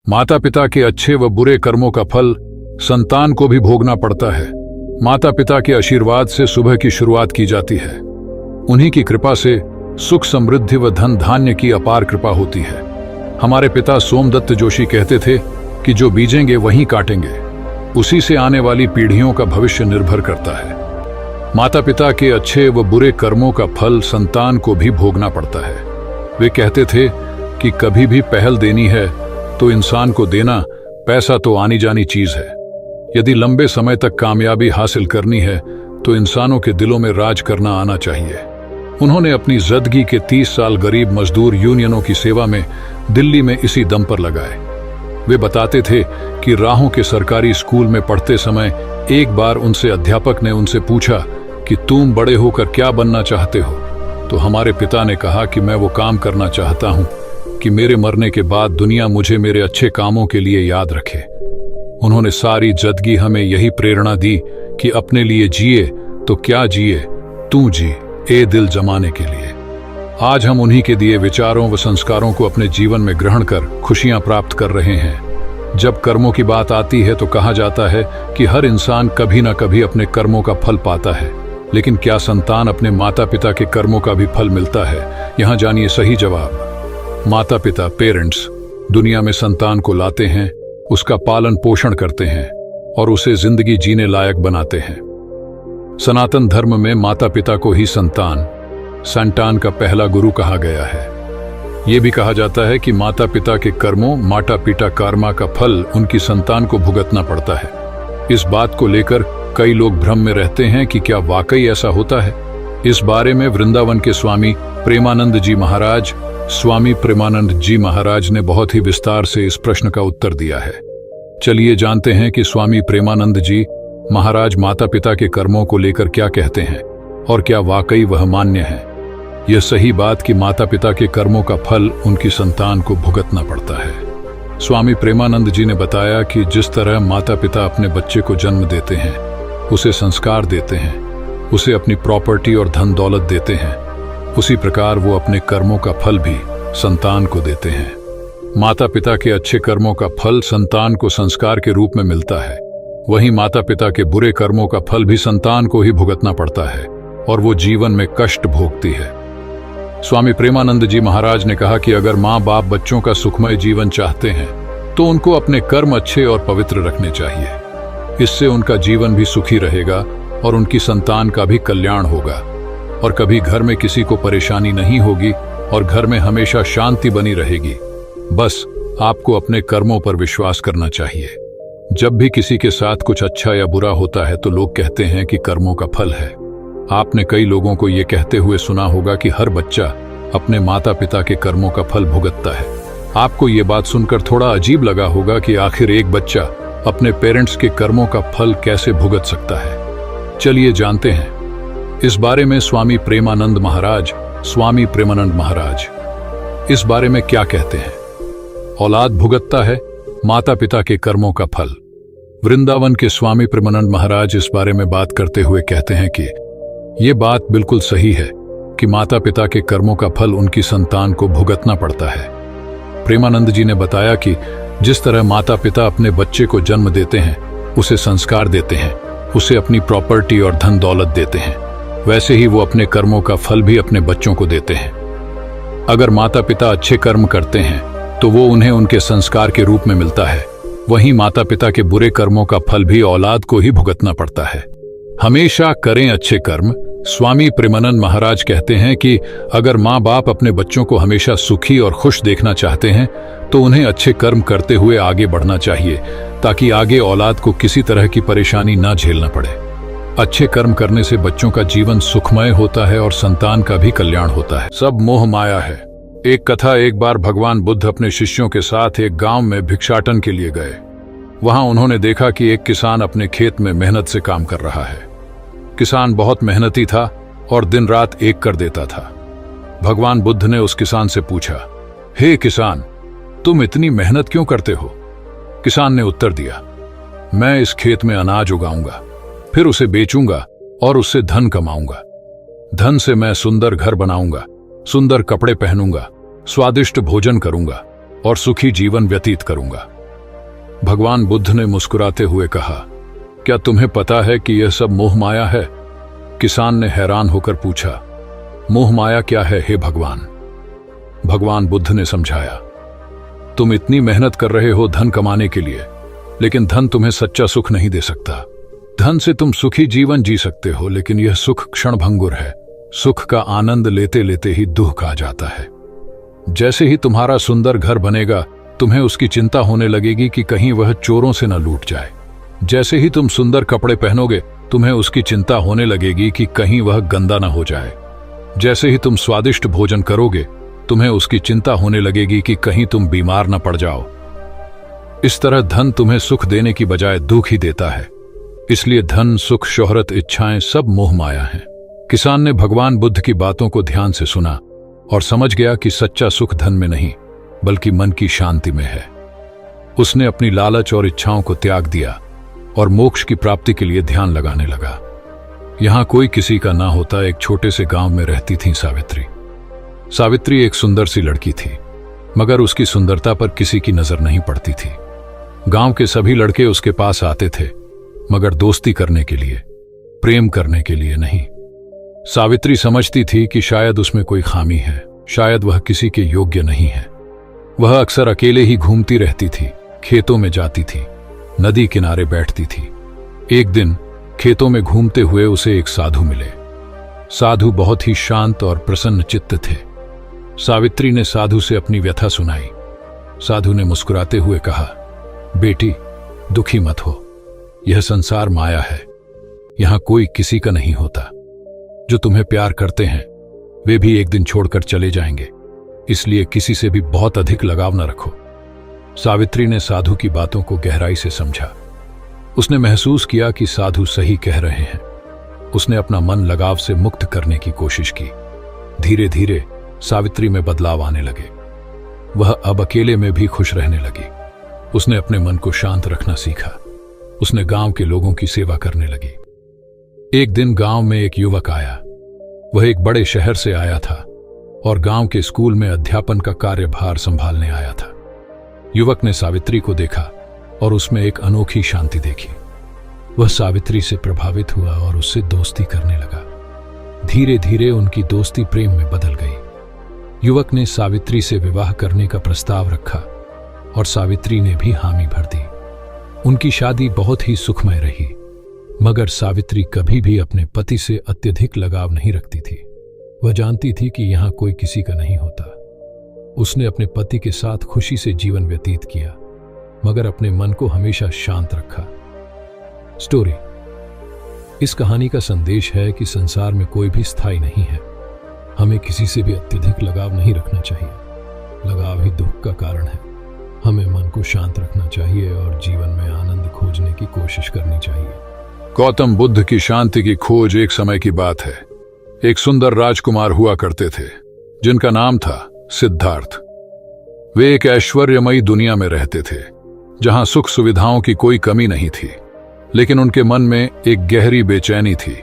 माता पिता के अच्छे व बुरे कर्मों का फल संतान को भी भोगना पड़ता है। माता पिता के आशीर्वाद से सुबह की शुरुआत की जाती है। उन्हीं की कृपा से सुख समृद्धि व धन धान्य की अपार कृपा होती है। हमारे पिता सोमदत्त जोशी कहते थे कि जो बीजेंगे वहीं काटेंगे, उसी से आने वाली पीढ़ियों का भविष्य निर्भर करता है। माता पिता के अच्छे व बुरे कर्मों का फल संतान को भी भोगना पड़ता है। वे कहते थे कि कभी भी पहल देनी है तो इंसान को देना, पैसा तो आनी जानी चीज है। यदि लंबे समय तक कामयाबी हासिल करनी है तो इंसानों के दिलों में राज करना आना चाहिए। उन्होंने अपनी जिंदगी के 30 साल गरीब मजदूर यूनियनों की सेवा में दिल्ली में इसी दम पर लगाए। वे बताते थे कि राहों के सरकारी स्कूल में पढ़ते समय एक बार उनसे अध्यापक ने उनसे पूछा कि तुम बड़े होकर क्या बनना चाहते हो? तो हमारे पिता ने कहा कि मैं वो काम करना चाहता हूं कि मेरे मरने के बाद दुनिया मुझे मेरे अच्छे कामों के लिए याद रखे। उन्होंने सारी जिंदगी हमें यही प्रेरणा दी कि अपने लिए जिए तो क्या जिए, तू जी ए दिल जमाने के लिए। आज हम उन्हीं के दिए विचारों व संस्कारों को अपने जीवन में ग्रहण कर खुशियां प्राप्त कर रहे हैं। जब कर्मों की बात आती है तो कहा जाता है कि हर इंसान कभी न कभी अपने कर्मों का फल पाता है, लेकिन क्या संतान अपने माता पिता के कर्मों का भी फल मिलता है? यहाँ जानिए सही जवाब। माता पिता पेरेंट्स दुनिया में संतान को लाते हैं, उसका पालन पोषण करते हैं और उसे जिंदगी जीने लायक बनाते हैं। सनातन धर्म में माता पिता को ही संतान का पहला गुरु कहा गया है। ये भी कहा जाता है कि माता पिता के कर्मों माता पिता कर्मा का फल उनकी संतान को भुगतना पड़ता है। इस बात को लेकर कई लोग भ्रम में रहते हैं कि क्या वाकई ऐसा होता है। इस बारे में वृंदावन के स्वामी प्रेमानंद जी महाराज ने बहुत ही विस्तार से इस प्रश्न का उत्तर दिया है। चलिए जानते हैं कि स्वामी प्रेमानंद जी महाराज माता पिता के कर्मों को लेकर क्या कहते हैं और क्या वाकई वह मान्य है। यह सही बात कि माता पिता के कर्मों का फल उनकी संतान को भुगतना पड़ता है। स्वामी प्रेमानंद जी ने बताया कि जिस तरह माता पिता अपने बच्चे को जन्म देते हैं, उसे संस्कार देते हैं, उसे अपनी प्रॉपर्टी और धन दौलत देते हैं, उसी प्रकार वो अपने कर्मों का फल भी संतान को देते हैं। माता पिता के अच्छे कर्मों का फल संतान को संस्कार के रूप में मिलता है, वहीं माता पिता के बुरे कर्मों का फल भी संतान को ही भुगतना पड़ता है और वो जीवन में कष्ट भोगती है। स्वामी प्रेमानंद जी महाराज ने कहा कि अगर माँ बाप बच्चों का सुखमय जीवन चाहते हैं तो उनको अपने कर्म अच्छे और पवित्र रखने चाहिए। इससे उनका जीवन भी सुखी रहेगा और उनकी संतान का भी कल्याण होगा और कभी घर में किसी को परेशानी नहीं होगी और घर में हमेशा शांति बनी रहेगी। बस आपको अपने कर्मों पर विश्वास करना चाहिए। जब भी किसी के साथ कुछ अच्छा या बुरा होता है तो लोग कहते हैं कि कर्मों का फल है। आपने कई लोगों को ये कहते हुए सुना होगा कि हर बच्चा अपने माता पिता के कर्मों का फल भुगतता है। आपको ये बात सुनकर थोड़ा अजीब लगा होगा कि आखिर एक बच्चा अपने पेरेंट्स के कर्मों का फल कैसे भुगत सकता है। चलिए जानते हैं इस बारे में स्वामी प्रेमानंद महाराज इस बारे में क्या कहते हैं। औलाद भुगतता है माता पिता के कर्मों का फल। वृंदावन के स्वामी प्रेमानंद महाराज इस बारे में बात करते हुए कहते हैं कि ये बात बिल्कुल सही है कि माता पिता के कर्मों का फल उनकी संतान को भुगतना पड़ता है। प्रेमानंद जी ने बताया कि जिस तरह माता पिता अपने बच्चे को जन्म देते हैं, उसे संस्कार देते हैं, उसे अपनी प्रॉपर्टी और धन दौलत देते हैं, वैसे ही वो अपने कर्मों का फल भी अपने बच्चों को देते हैं। अगर माता पिता अच्छे कर्म करते हैं तो वो उन्हें उनके संस्कार के रूप में मिलता है, वहीं माता पिता के बुरे कर्मों का फल भी औलाद को ही भुगतना पड़ता है। हमेशा करें अच्छे कर्म। स्वामी प्रेमानंद महाराज कहते हैं कि अगर माँ बाप अपने बच्चों को हमेशा सुखी और खुश देखना चाहते हैं तो उन्हें अच्छे कर्म करते हुए आगे बढ़ना चाहिए, ताकि आगे औलाद को किसी तरह की परेशानी ना झेलना पड़े। अच्छे कर्म करने से बच्चों का जीवन सुखमय होता है और संतान का भी कल्याण होता है। सब मोह माया है। एक कथा, एक बार भगवान बुद्ध अपने शिष्यों के साथ एक गांव में भिक्षाटन के लिए गए। वहां उन्होंने देखा कि एक किसान अपने खेत में मेहनत से काम कर रहा है। किसान बहुत मेहनती था और दिन रात एक कर देता था। भगवान बुद्ध ने उस किसान से पूछा, हे किसान, तुम इतनी मेहनत क्यों करते हो? किसान ने उत्तर दिया, मैं इस खेत में अनाज उगाऊंगा, फिर उसे बेचूंगा और उससे धन कमाऊंगा। धन से मैं सुंदर घर बनाऊंगा, सुंदर कपड़े पहनूंगा, स्वादिष्ट भोजन करूंगा और सुखी जीवन व्यतीत करूंगा। भगवान बुद्ध ने मुस्कुराते हुए कहा, क्या तुम्हें पता है कि यह सब मोह माया है? किसान ने हैरान होकर पूछा, मोह माया क्या है हे भगवान? भगवान बुद्ध ने समझाया, तुम इतनी मेहनत कर रहे हो धन कमाने के लिए, लेकिन धन तुम्हें सच्चा सुख नहीं दे सकता। धन से तुम सुखी जीवन जी सकते हो, लेकिन यह सुख क्षणभंगुर है। सुख का आनंद लेते लेते ही दुख आ जाता है। जैसे ही तुम्हारा सुंदर घर बनेगा, तुम्हें उसकी चिंता होने लगेगी कि कहीं वह चोरों से न लूट जाए। जैसे ही तुम सुंदर कपड़े पहनोगे, तुम्हें उसकी चिंता होने लगेगी कि कहीं वह गंदा न हो जाए। जैसे ही तुम स्वादिष्ट भोजन करोगे, तुम्हें उसकी चिंता होने लगेगी कि कहीं तुम बीमार न पड़ जाओ। इस तरह धन तुम्हें सुख देने की बजाय दुख ही देता है। इसलिए धन, सुख, शोहरत, इच्छाएं सब मोह माया हैं। किसान ने भगवान बुद्ध की बातों को ध्यान से सुना और समझ गया कि सच्चा सुख धन में नहीं, बल्कि मन की शांति में है। उसने अपनी लालच और इच्छाओं को त्याग दिया और मोक्ष की प्राप्ति के लिए ध्यान लगाने लगा। यहां कोई किसी का ना होता एक छोटे से गांव में रहती थी सावित्री। सावित्री एक सुंदर सी लड़की थी, मगर उसकी सुंदरता पर किसी की नजर नहीं पड़ती थी। गांव के सभी लड़के उसके पास आते थे, मगर दोस्ती करने के लिए, प्रेम करने के लिए नहीं। सावित्री समझती थी कि शायद उसमें कोई खामी है, शायद वह किसी के योग्य नहीं है। वह अक्सर अकेले ही घूमती रहती थी, खेतों में जाती थी, नदी किनारे बैठती थी। एक दिन खेतों में घूमते हुए उसे एक साधु मिले। साधु बहुत ही शांत और प्रसन्न चित्त थे। सावित्री ने साधु से अपनी व्यथा सुनाई। साधु ने मुस्कुराते हुए कहा, बेटी, दुखी मत हो। यह संसार माया है। यहां कोई किसी का नहीं होता। जो तुम्हें प्यार करते हैं, वे भी एक दिन छोड़कर चले जाएंगे। इसलिए किसी से भी बहुत अधिक लगाव न रखो। सावित्री ने साधु की बातों को गहराई से समझा। उसने महसूस किया कि साधु सही कह रहे हैं। उसने अपना मन लगाव से मुक्त करने की कोशिश की। धीरे धीरे सावित्री में बदलाव आने लगे। वह अब अकेले में भी खुश रहने लगी। उसने अपने मन को शांत रखना सीखा। उसने गांव के लोगों की सेवा करने लगी। एक दिन गांव में एक युवक आया। वह एक बड़े शहर से आया था और गांव के स्कूल में अध्यापन का कार्यभार संभालने आया था। युवक ने सावित्री को देखा और उसमें एक अनोखी शांति देखी। वह सावित्री से प्रभावित हुआ और उससे दोस्ती करने लगा। धीरे धीरे उनकी दोस्ती प्रेम में बदल गई। युवक ने सावित्री से विवाह करने का प्रस्ताव रखा और सावित्री ने भी हामी भर दी। उनकी शादी बहुत ही सुखमय रही, मगर सावित्री कभी भी अपने पति से अत्यधिक लगाव नहीं रखती थी। वह जानती थी कि यहां कोई किसी का नहीं होता। उसने अपने पति के साथ खुशी से जीवन व्यतीत किया, मगर अपने मन को हमेशा शांत रखा। स्टोरी। इस कहानी का संदेश है कि संसार में कोई भी स्थायी नहीं है। हमें किसी से भी अत्यधिक लगाव नहीं रखना चाहिए। लगाव ही दुख का कारण है। हमें मन को शांत रखना चाहिए और जीवन में आनंद खोजने की कोशिश करनी चाहिए। गौतम बुद्ध की शांति की खोज एक समय की बात है। एक सुंदर राजकुमार हुआ करते थे, जिनका नाम था सिद्धार्थ। वे एक ऐश्वर्यमयी दुनिया में रहते थे, जहां सुख सुविधाओं की कोई कमी नहीं थी। लेकिन उनके मन में एक गहरी बेचैनी थी,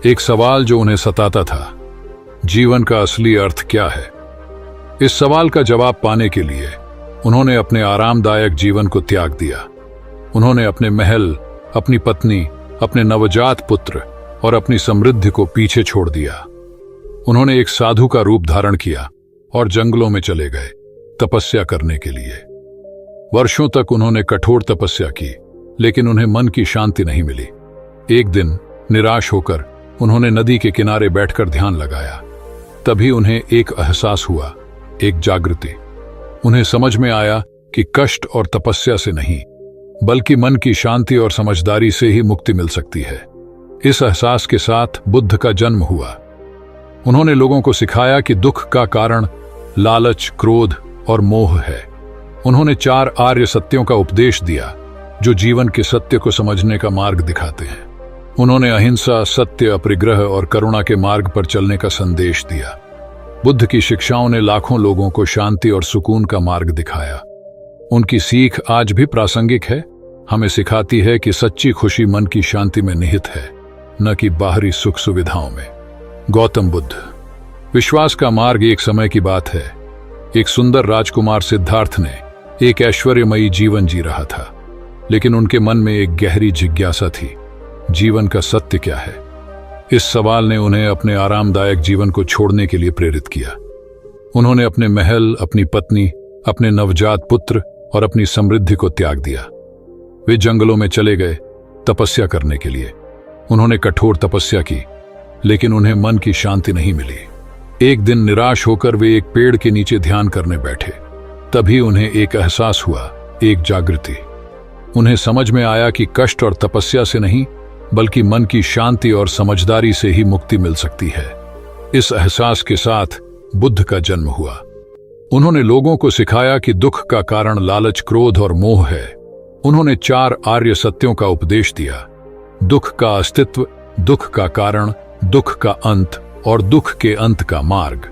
एक सवाल जो उन्हें सताता था, जीवन का असली अर्थ क्या है? इस सवाल का जवाब पाने के लिए उन्होंने अपने आरामदायक जीवन को त्याग दिया। उन्होंने अपने महल, अपनी पत्नी, अपने नवजात पुत्र और अपनी समृद्धि को पीछे छोड़ दिया। उन्होंने एक साधु का रूप धारण किया और जंगलों में चले गए तपस्या करने के लिए। वर्षों तक उन्होंने कठोर तपस्या की, लेकिन उन्हें मन की शांति नहीं मिली। एक दिन निराश होकर उन्होंने नदी के किनारे बैठकर ध्यान लगाया। तभी उन्हें एक एहसास हुआ, एक जागृति। उन्हें समझ में आया कि कष्ट और तपस्या से नहीं, बल्कि मन की शांति और समझदारी से ही मुक्ति मिल सकती है। इस एहसास के साथ बुद्ध का जन्म हुआ। उन्होंने लोगों को सिखाया कि दुख का कारण लालच, क्रोध और मोह है। उन्होंने 4 आर्य सत्यों का उपदेश दिया, जो जीवन के सत्य को समझने का मार्ग दिखाते हैं। उन्होंने अहिंसा, सत्य, अपरिग्रह और करुणा के मार्ग पर चलने का संदेश दिया। बुद्ध की शिक्षाओं ने लाखों लोगों को शांति और सुकून का मार्ग दिखाया। उनकी सीख आज भी प्रासंगिक है। हमें सिखाती है कि सच्ची खुशी मन की शांति में निहित है, न कि बाहरी सुख सुविधाओं में। गौतम बुद्ध। विश्वास का मार्ग। एक समय की बात है, एक सुंदर राजकुमार सिद्धार्थ ने एक ऐश्वर्यमयी जीवन जी रहा था। लेकिन उनके मन में एक गहरी जिज्ञासा थी, जीवन का सत्य क्या है। इस सवाल ने उन्हें अपने आरामदायक जीवन को छोड़ने के लिए प्रेरित किया। उन्होंने अपने महल, अपनी पत्नी, अपने नवजात पुत्र और अपनी समृद्धि को त्याग दिया। वे जंगलों में चले गए तपस्या करने के लिए। उन्होंने कठोर तपस्या की, लेकिन उन्हें मन की शांति नहीं मिली। एक दिन निराश होकर वे एक पेड़ के नीचे ध्यान करने बैठे। तभी उन्हें एक एहसास हुआ, एक जागृति। उन्हें समझ में आया कि कष्ट और तपस्या से नहीं, बल्कि मन की शांति और समझदारी से ही मुक्ति मिल सकती है। इस एहसास के साथ बुद्ध का जन्म हुआ। उन्होंने लोगों को सिखाया कि दुख का कारण लालच, क्रोध और मोह है। उन्होंने 4 आर्य सत्यों का उपदेश दिया: दुख का अस्तित्व, दुख का कारण, दुख का अंत और दुख के अंत का मार्ग।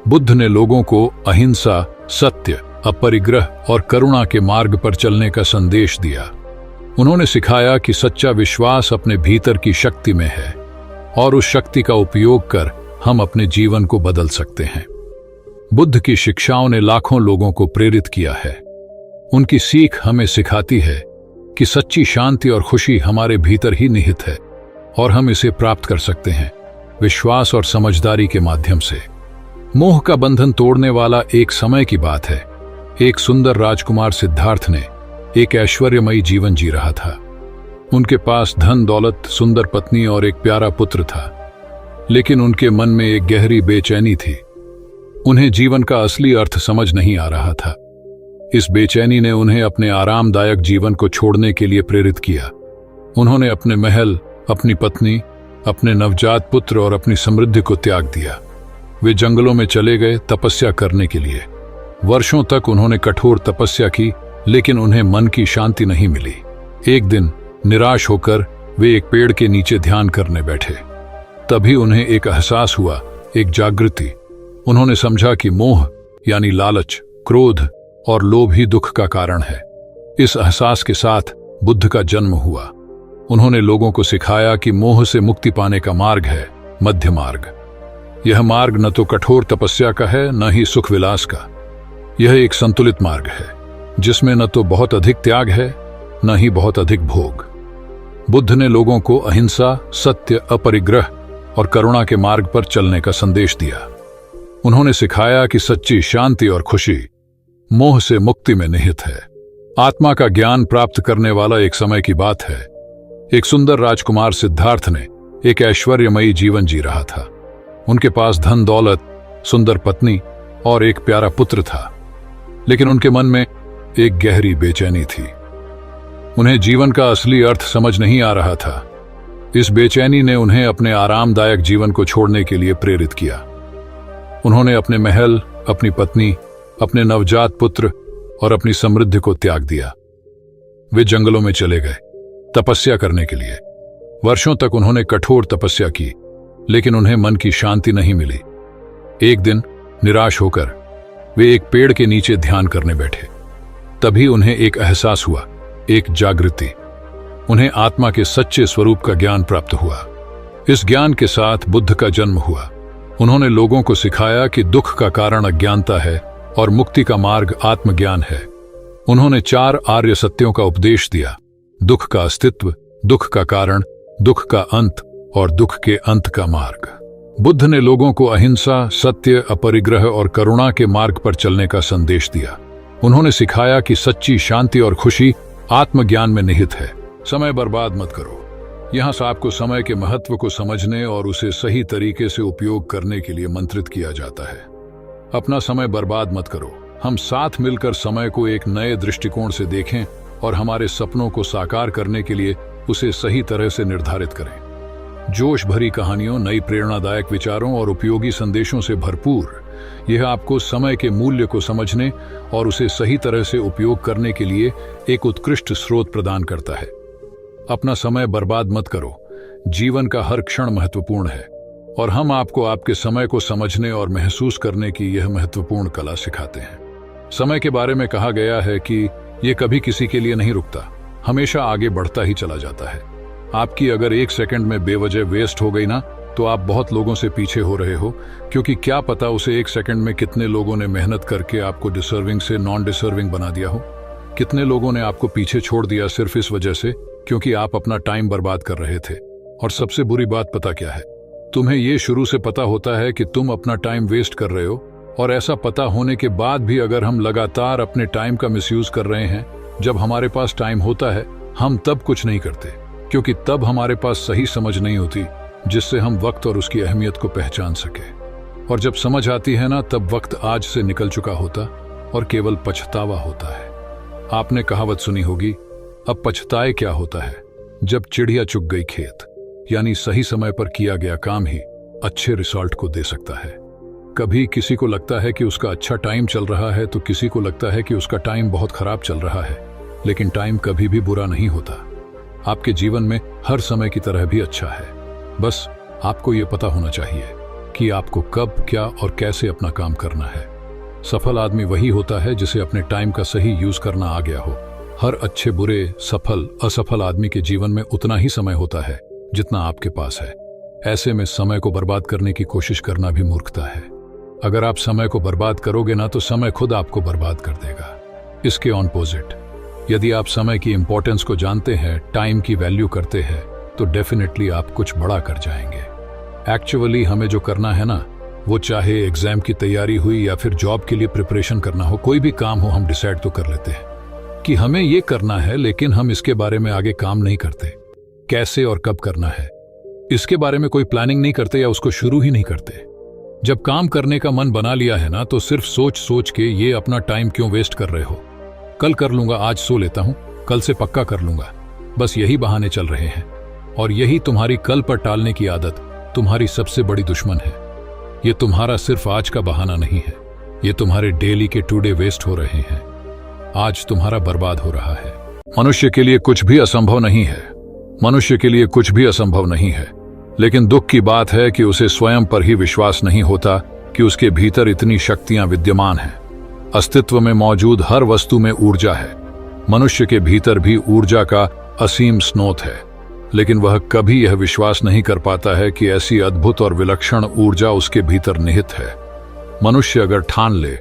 बुद्ध ने लोगों को अहिंसा, सत्य, अपरिग्रह और करुणा के मार्ग पर चलने का संदेश दिया। उन्होंने सिखाया कि सच्चा विश्वास अपने भीतर की शक्ति में है और उस शक्ति का उपयोग कर हम अपने जीवन को बदल सकते हैं। बुद्ध की शिक्षाओं ने लाखों लोगों को प्रेरित किया है। उनकी सीख हमें सिखाती है कि सच्ची शांति और खुशी हमारे भीतर ही निहित है और हम इसे प्राप्त कर सकते हैं विश्वास और समझदारी के माध्यम से। मोह का बंधन तोड़ने वाला एक समय की बात है। एक सुंदर राजकुमार सिद्धार्थ ने एक ऐश्वर्यमयी जीवन जी रहा था। उनके पास धन दौलत, सुंदर पत्नी और एक प्यारा पुत्र था, लेकिन उनके मन में एक गहरी बेचैनी थी। उन्हें जीवन का असली अर्थ समझ नहीं आ रहा था। इस बेचैनी ने उन्हें अपने आरामदायक जीवन को छोड़ने के लिए प्रेरित किया। उन्होंने अपने महल, अपनी पत्नी, अपने नवजात पुत्र और अपनी समृद्धि को त्याग दिया। वे जंगलों में चले गए तपस्या करने के लिए। वर्षों तक उन्होंने कठोर तपस्या की, लेकिन उन्हें मन की शांति नहीं मिली। एक दिन निराश होकर वे एक पेड़ के नीचे ध्यान करने बैठे। तभी उन्हें एक एहसास हुआ, एक जागृति। उन्होंने समझा कि मोह यानी लालच, क्रोध और लोभ ही दुख का कारण है। इस एहसास के साथ बुद्ध का जन्म हुआ। उन्होंने लोगों को सिखाया कि मोह से मुक्ति पाने का मार्ग है मध्य मार्ग। यह मार्ग न तो कठोर तपस्या का है, न ही सुख विलास का। यह एक संतुलित मार्ग है, जिसमें न तो बहुत अधिक त्याग है, न ही बहुत अधिक भोग। बुद्ध ने लोगों को अहिंसा, सत्य, अपरिग्रह और करुणा के मार्ग पर चलने का संदेश दिया। उन्होंने सिखाया कि सच्ची शांति और खुशी मोह से मुक्ति में निहित है। आत्मा का ज्ञान प्राप्त करने वाला एक समय की बात है। एक सुंदर राजकुमार सिद्धार्थ ने एक ऐश्वर्यमयी जीवन जी रहा था। उनके पास धन दौलत, सुंदर पत्नी और एक प्यारा पुत्र था, लेकिन उनके मन में एक गहरी बेचैनी थी। उन्हें जीवन का असली अर्थ समझ नहीं आ रहा था। इस बेचैनी ने उन्हें अपने आरामदायक जीवन को छोड़ने के लिए प्रेरित किया। उन्होंने अपने महल, अपनी पत्नी, अपने नवजात पुत्र और अपनी समृद्धि को त्याग दिया। वे जंगलों में चले गए तपस्या करने के लिए। वर्षों तक उन्होंने कठोर तपस्या की, लेकिन उन्हें मन की शांति नहीं मिली। एक दिन निराश होकर वे एक पेड़ के नीचे ध्यान करने बैठे। तभी उन्हें एक एहसास हुआ, एक जागृति। उन्हें आत्मा के सच्चे स्वरूप का ज्ञान प्राप्त हुआ। इस ज्ञान के साथ बुद्ध का जन्म हुआ। उन्होंने लोगों को सिखाया कि दुख का कारण अज्ञानता है और मुक्ति का मार्ग आत्मज्ञान है। उन्होंने 4 आर्य सत्यों का उपदेश दिया: दुख का अस्तित्व, दुख का कारण, दुख का अंत और दुख के अंत का मार्ग। बुद्ध ने लोगों को अहिंसा, सत्य, अपरिग्रह और करुणा के मार्ग पर चलने का संदेश दिया। उन्होंने सिखाया कि सच्ची शांति और खुशी आत्मज्ञान में निहित है। समय बर्बाद मत करो। यहाँ से आपको समय के महत्व को समझने और उसे सही तरीके से उपयोग करने के लिए मंत्रित किया जाता है। अपना समय बर्बाद मत करो। हम साथ मिलकर समय को एक नए दृष्टिकोण से देखें और हमारे सपनों को साकार करने के लिए उसे सही तरह से निर्धारित करें। जोश भरी कहानियों, नई प्रेरणादायक विचारों और उपयोगी संदेशों से भरपूर यह आपको समय के मूल्य को समझने और उसे सही तरह से उपयोग करने के लिए एक उत्कृष्ट स्रोत प्रदान करता है। अपना समय बर्बाद मत करो। जीवन का हर क्षण महत्वपूर्ण है और हम आपको आपके समय को समझने और महसूस करने की यह महत्वपूर्ण कला सिखाते हैं। समय के बारे में कहा गया है कि यह कभी किसी के लिए नहीं रुकता, हमेशा आगे बढ़ता ही चला जाता है। आपकी अगर 1 सेकंड में बेवजह वेस्ट हो गई ना, तो आप बहुत लोगों से पीछे हो रहे हो, क्योंकि क्या पता उसे 1 सेकंड में कितने लोगों ने मेहनत करके आपको डिसर्विंग से नॉन डिसर्विंग बना दिया हो। कितने लोगों ने आपको पीछे छोड़ दिया सिर्फ इस वजह से क्योंकि आप अपना टाइम बर्बाद कर रहे थे। और सबसे बुरी बात पता क्या है? तुम्हें ये शुरू से पता होता है कि तुम अपना टाइम वेस्ट कर रहे हो, और ऐसा पता होने के बाद भी अगर हम लगातार अपने टाइम का मिसयूज कर रहे हैं, जब हमारे पास टाइम होता है हम तब कुछ नहीं करते, क्योंकि तब हमारे पास सही समझ नहीं होती जिससे हम वक्त और उसकी अहमियत को पहचान सके। और जब समझ आती है ना, तब वक्त आज से निकल चुका होता और केवल पछतावा होता है। आपने कहावत सुनी होगी, अब पछताए क्या होता है, जब चिड़िया चुग गई खेत। यानी सही समय पर किया गया काम ही अच्छे रिजल्ट को दे सकता है। कभी किसी को लगता है कि उसका अच्छा टाइम चल रहा है, तो किसी को लगता है कि उसका टाइम बहुत खराब चल रहा है। लेकिन टाइम कभी भी बुरा नहीं होता। आपके जीवन में हर समय की तरह भी अच्छा है। बस आपको ये पता होना चाहिए कि आपको कब, क्या और कैसे अपना काम करना है। सफल आदमी वही होता है जिसे अपने टाइम का सही यूज करना आ गया हो। हर अच्छे, बुरे, सफल, असफल आदमी के जीवन में उतना ही समय होता है जितना आपके पास है। ऐसे में समय को बर्बाद करने की कोशिश करना भी मूर्खता है। अगर आप समय को बर्बाद करोगे ना, तो समय खुद आपको बर्बाद कर देगा। इसके ऑपोजिट, यदि आप समय की इंपॉर्टेंस को जानते हैं, टाइम की वैल्यू करते हैं, तो डेफिनेटली आप कुछ बड़ा कर जाएंगे। एक्चुअली हमें जो करना है ना, वो चाहे एग्जाम की तैयारी हुई या फिर जॉब के लिए प्रिपरेशन करना हो, कोई भी काम हो, हम डिसाइड तो कर लेते हैं कि हमें ये करना है, लेकिन हम इसके बारे में आगे काम नहीं करते। कैसे और कब करना है, इसके बारे में कोई प्लानिंग नहीं करते या उसको शुरू ही नहीं करते। जब काम करने का मन बना लिया है ना, तो सिर्फ सोच सोच के ये अपना टाइम क्यों वेस्ट कर रहे हो। कल कर लूंगा, आज सो लेता हूं, कल से पक्का कर लूंगा, बस यही बहाने चल रहे हैं। और यही तुम्हारी कल पर टालने की आदत तुम्हारी सबसे बड़ी दुश्मन है। ये तुम्हारा सिर्फ आज का बहाना नहीं है, ये तुम्हारे डेली के टुडे वेस्ट हो रहे हैं। आज तुम्हारा बर्बाद हो रहा है। मनुष्य के लिए कुछ भी असंभव नहीं है। मनुष्य के लिए कुछ भी असंभव नहीं है, लेकिन दुख की बात है कि उसे स्वयं पर ही विश्वास नहीं होता कि उसके भीतर इतनी शक्तियां विद्यमान हैं। अस्तित्व में मौजूद हर वस्तु में ऊर्जा है। मनुष्य के भीतर भी ऊर्जा का असीम स्रोत है, लेकिन वह कभी यह विश्वास नहीं कर पाता है कि ऐसी अद्भुत और विलक्षण ऊर्जा उसके भीतर निहित है। मनुष्य अगर ठान ले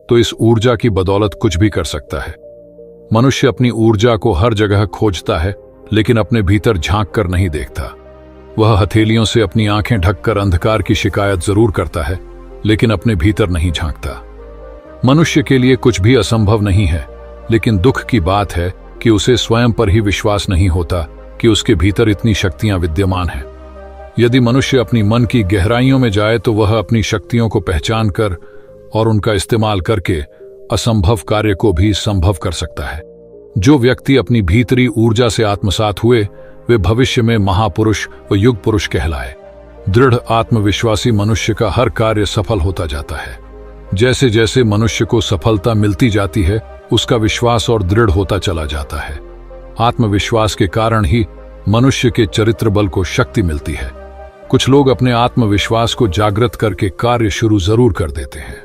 तो इस ऊर्जा की बदौलत कुछ भी कर सकता है। मनुष्य अपनी ऊर्जा को हर जगह खोजता है, लेकिन अपने भीतर झांक कर नहीं देखता। वह हथेलियों से अपनी आंखें ढककर अंधकार की शिकायत जरूर करता है, लेकिन अपने भीतर नहीं झांकता। मनुष्य के लिए कुछ भी असंभव नहीं है, लेकिन दुख की बात है कि उसे स्वयं पर ही विश्वास नहीं होता कि उसके भीतर इतनी शक्तियां विद्यमान हैं। यदि मनुष्य अपनी मन की गहराइयों में जाए तो वह अपनी शक्तियों को पहचान कर और उनका इस्तेमाल करके असंभव कार्य को भी संभव कर सकता है। जो व्यक्ति अपनी भीतरी ऊर्जा से आत्मसात हुए, वे भविष्य में महापुरुष व युग पुरुष कहलाए। दृढ़ आत्मविश्वासी मनुष्य का हर कार्य सफल होता जाता है। जैसे जैसे मनुष्य को सफलता मिलती जाती है, उसका विश्वास और दृढ़ होता चला जाता है। आत्मविश्वास के कारण ही मनुष्य के चरित्र बल को शक्ति मिलती है। कुछ लोग अपने आत्मविश्वास को जागृत करके कार्य शुरू जरूर कर देते हैं,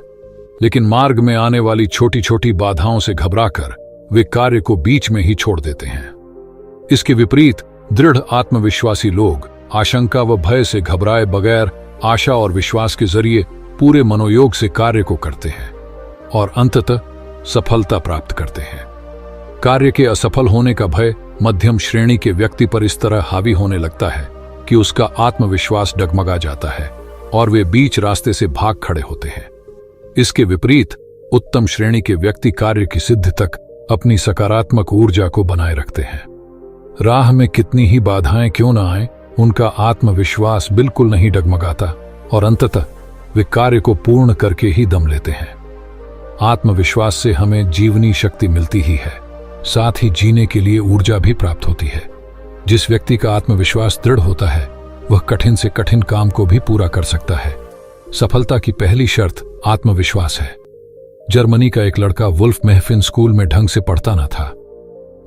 लेकिन मार्ग में आने वाली छोटी छोटी बाधाओं से घबराकर वे कार्य को बीच में ही छोड़ देते हैं। इसके विपरीत दृढ़ आत्मविश्वासी लोग आशंका व भय से घबराए बगैर आशा और विश्वास के जरिए पूरे मनोयोग से कार्य को करते हैं और अंततः सफलता प्राप्त करते हैं। कार्य के असफल होने का भय मध्यम श्रेणी के व्यक्ति पर इस तरह हावी होने लगता है कि उसका आत्मविश्वास डगमगा जाता है और वे बीच रास्ते से भाग खड़े होते हैं। इसके विपरीत उत्तम श्रेणी के व्यक्ति कार्य की सिद्धि तक अपनी सकारात्मक ऊर्जा को बनाए रखते हैं। राह में कितनी ही बाधाएं क्यों न आए, उनका आत्मविश्वास बिल्कुल नहीं डगमगाता और अंततः वे कार्य को पूर्ण करके ही दम लेते हैं। आत्मविश्वास से हमें जीवनी शक्ति मिलती ही है, साथ ही जीने के लिए ऊर्जा भी प्राप्त होती है। जिस व्यक्ति का आत्मविश्वास दृढ़ होता है, वह कठिन से कठिन काम को भी पूरा कर सकता है। सफलता की पहली शर्त आत्मविश्वास है। जर्मनी का एक लड़का वुल्फ महफिन स्कूल में ढंग से पढ़ता न था।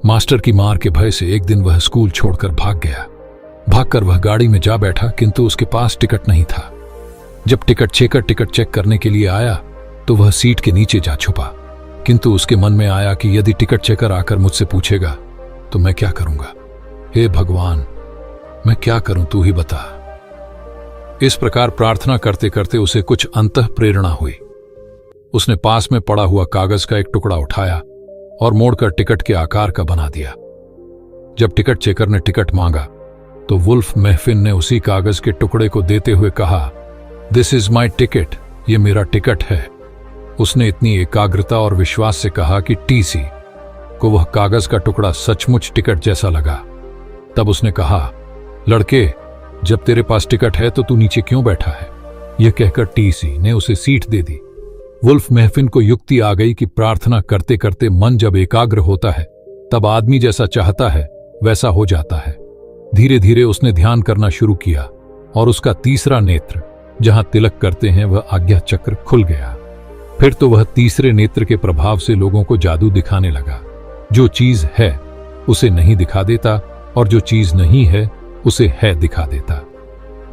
मास्टर की मार के भय से एक दिन वह स्कूल छोड़कर भाग गया। भागकर वह गाड़ी में जा बैठा, किंतु उसके पास टिकट नहीं था। जब टिकट चेकर टिकट चेक करने के लिए आया तो वह सीट के नीचे जा छुपा, किंतु उसके मन में आया कि यदि टिकट चेकर आकर मुझसे पूछेगा तो मैं क्या करूंगा। हे भगवान, मैं क्या करूं, तू ही बता। इस प्रकार प्रार्थना करते करते उसे कुछ अंतः प्रेरणा हुई। उसने पास में पड़ा हुआ कागज का एक टुकड़ा उठाया और मोड़कर टिकट के आकार का बना दिया। जब टिकट चेकर ने टिकट मांगा तो वुल्फ महफिन ने उसी कागज के टुकड़े को देते हुए कहा, दिस इज माई टिकट, ये मेरा टिकट है। उसने इतनी एकाग्रता और विश्वास से कहा कि टीसी को वह कागज का टुकड़ा सचमुच टिकट जैसा लगा। तब उसने कहा, लड़के, जब तेरे पास टिकट है तो तू नीचे क्यों बैठा है? यह कहकर टीसी ने उसे सीट दे दी। वुल्फ महफिन को युक्ति आ गई कि प्रार्थना करते करते मन जब एकाग्र होता है तब आदमी जैसा चाहता है वैसा हो जाता है। धीरे धीरे उसने ध्यान करना शुरू किया और उसका तीसरा नेत्र जहां तिलक करते हैं वह आज्ञा चक्र खुल गया। फिर तो वह तीसरे नेत्र के प्रभाव से लोगों को जादू दिखाने लगा। जो चीज है उसे नहीं दिखा देता और जो चीज नहीं है उसे है दिखा देता।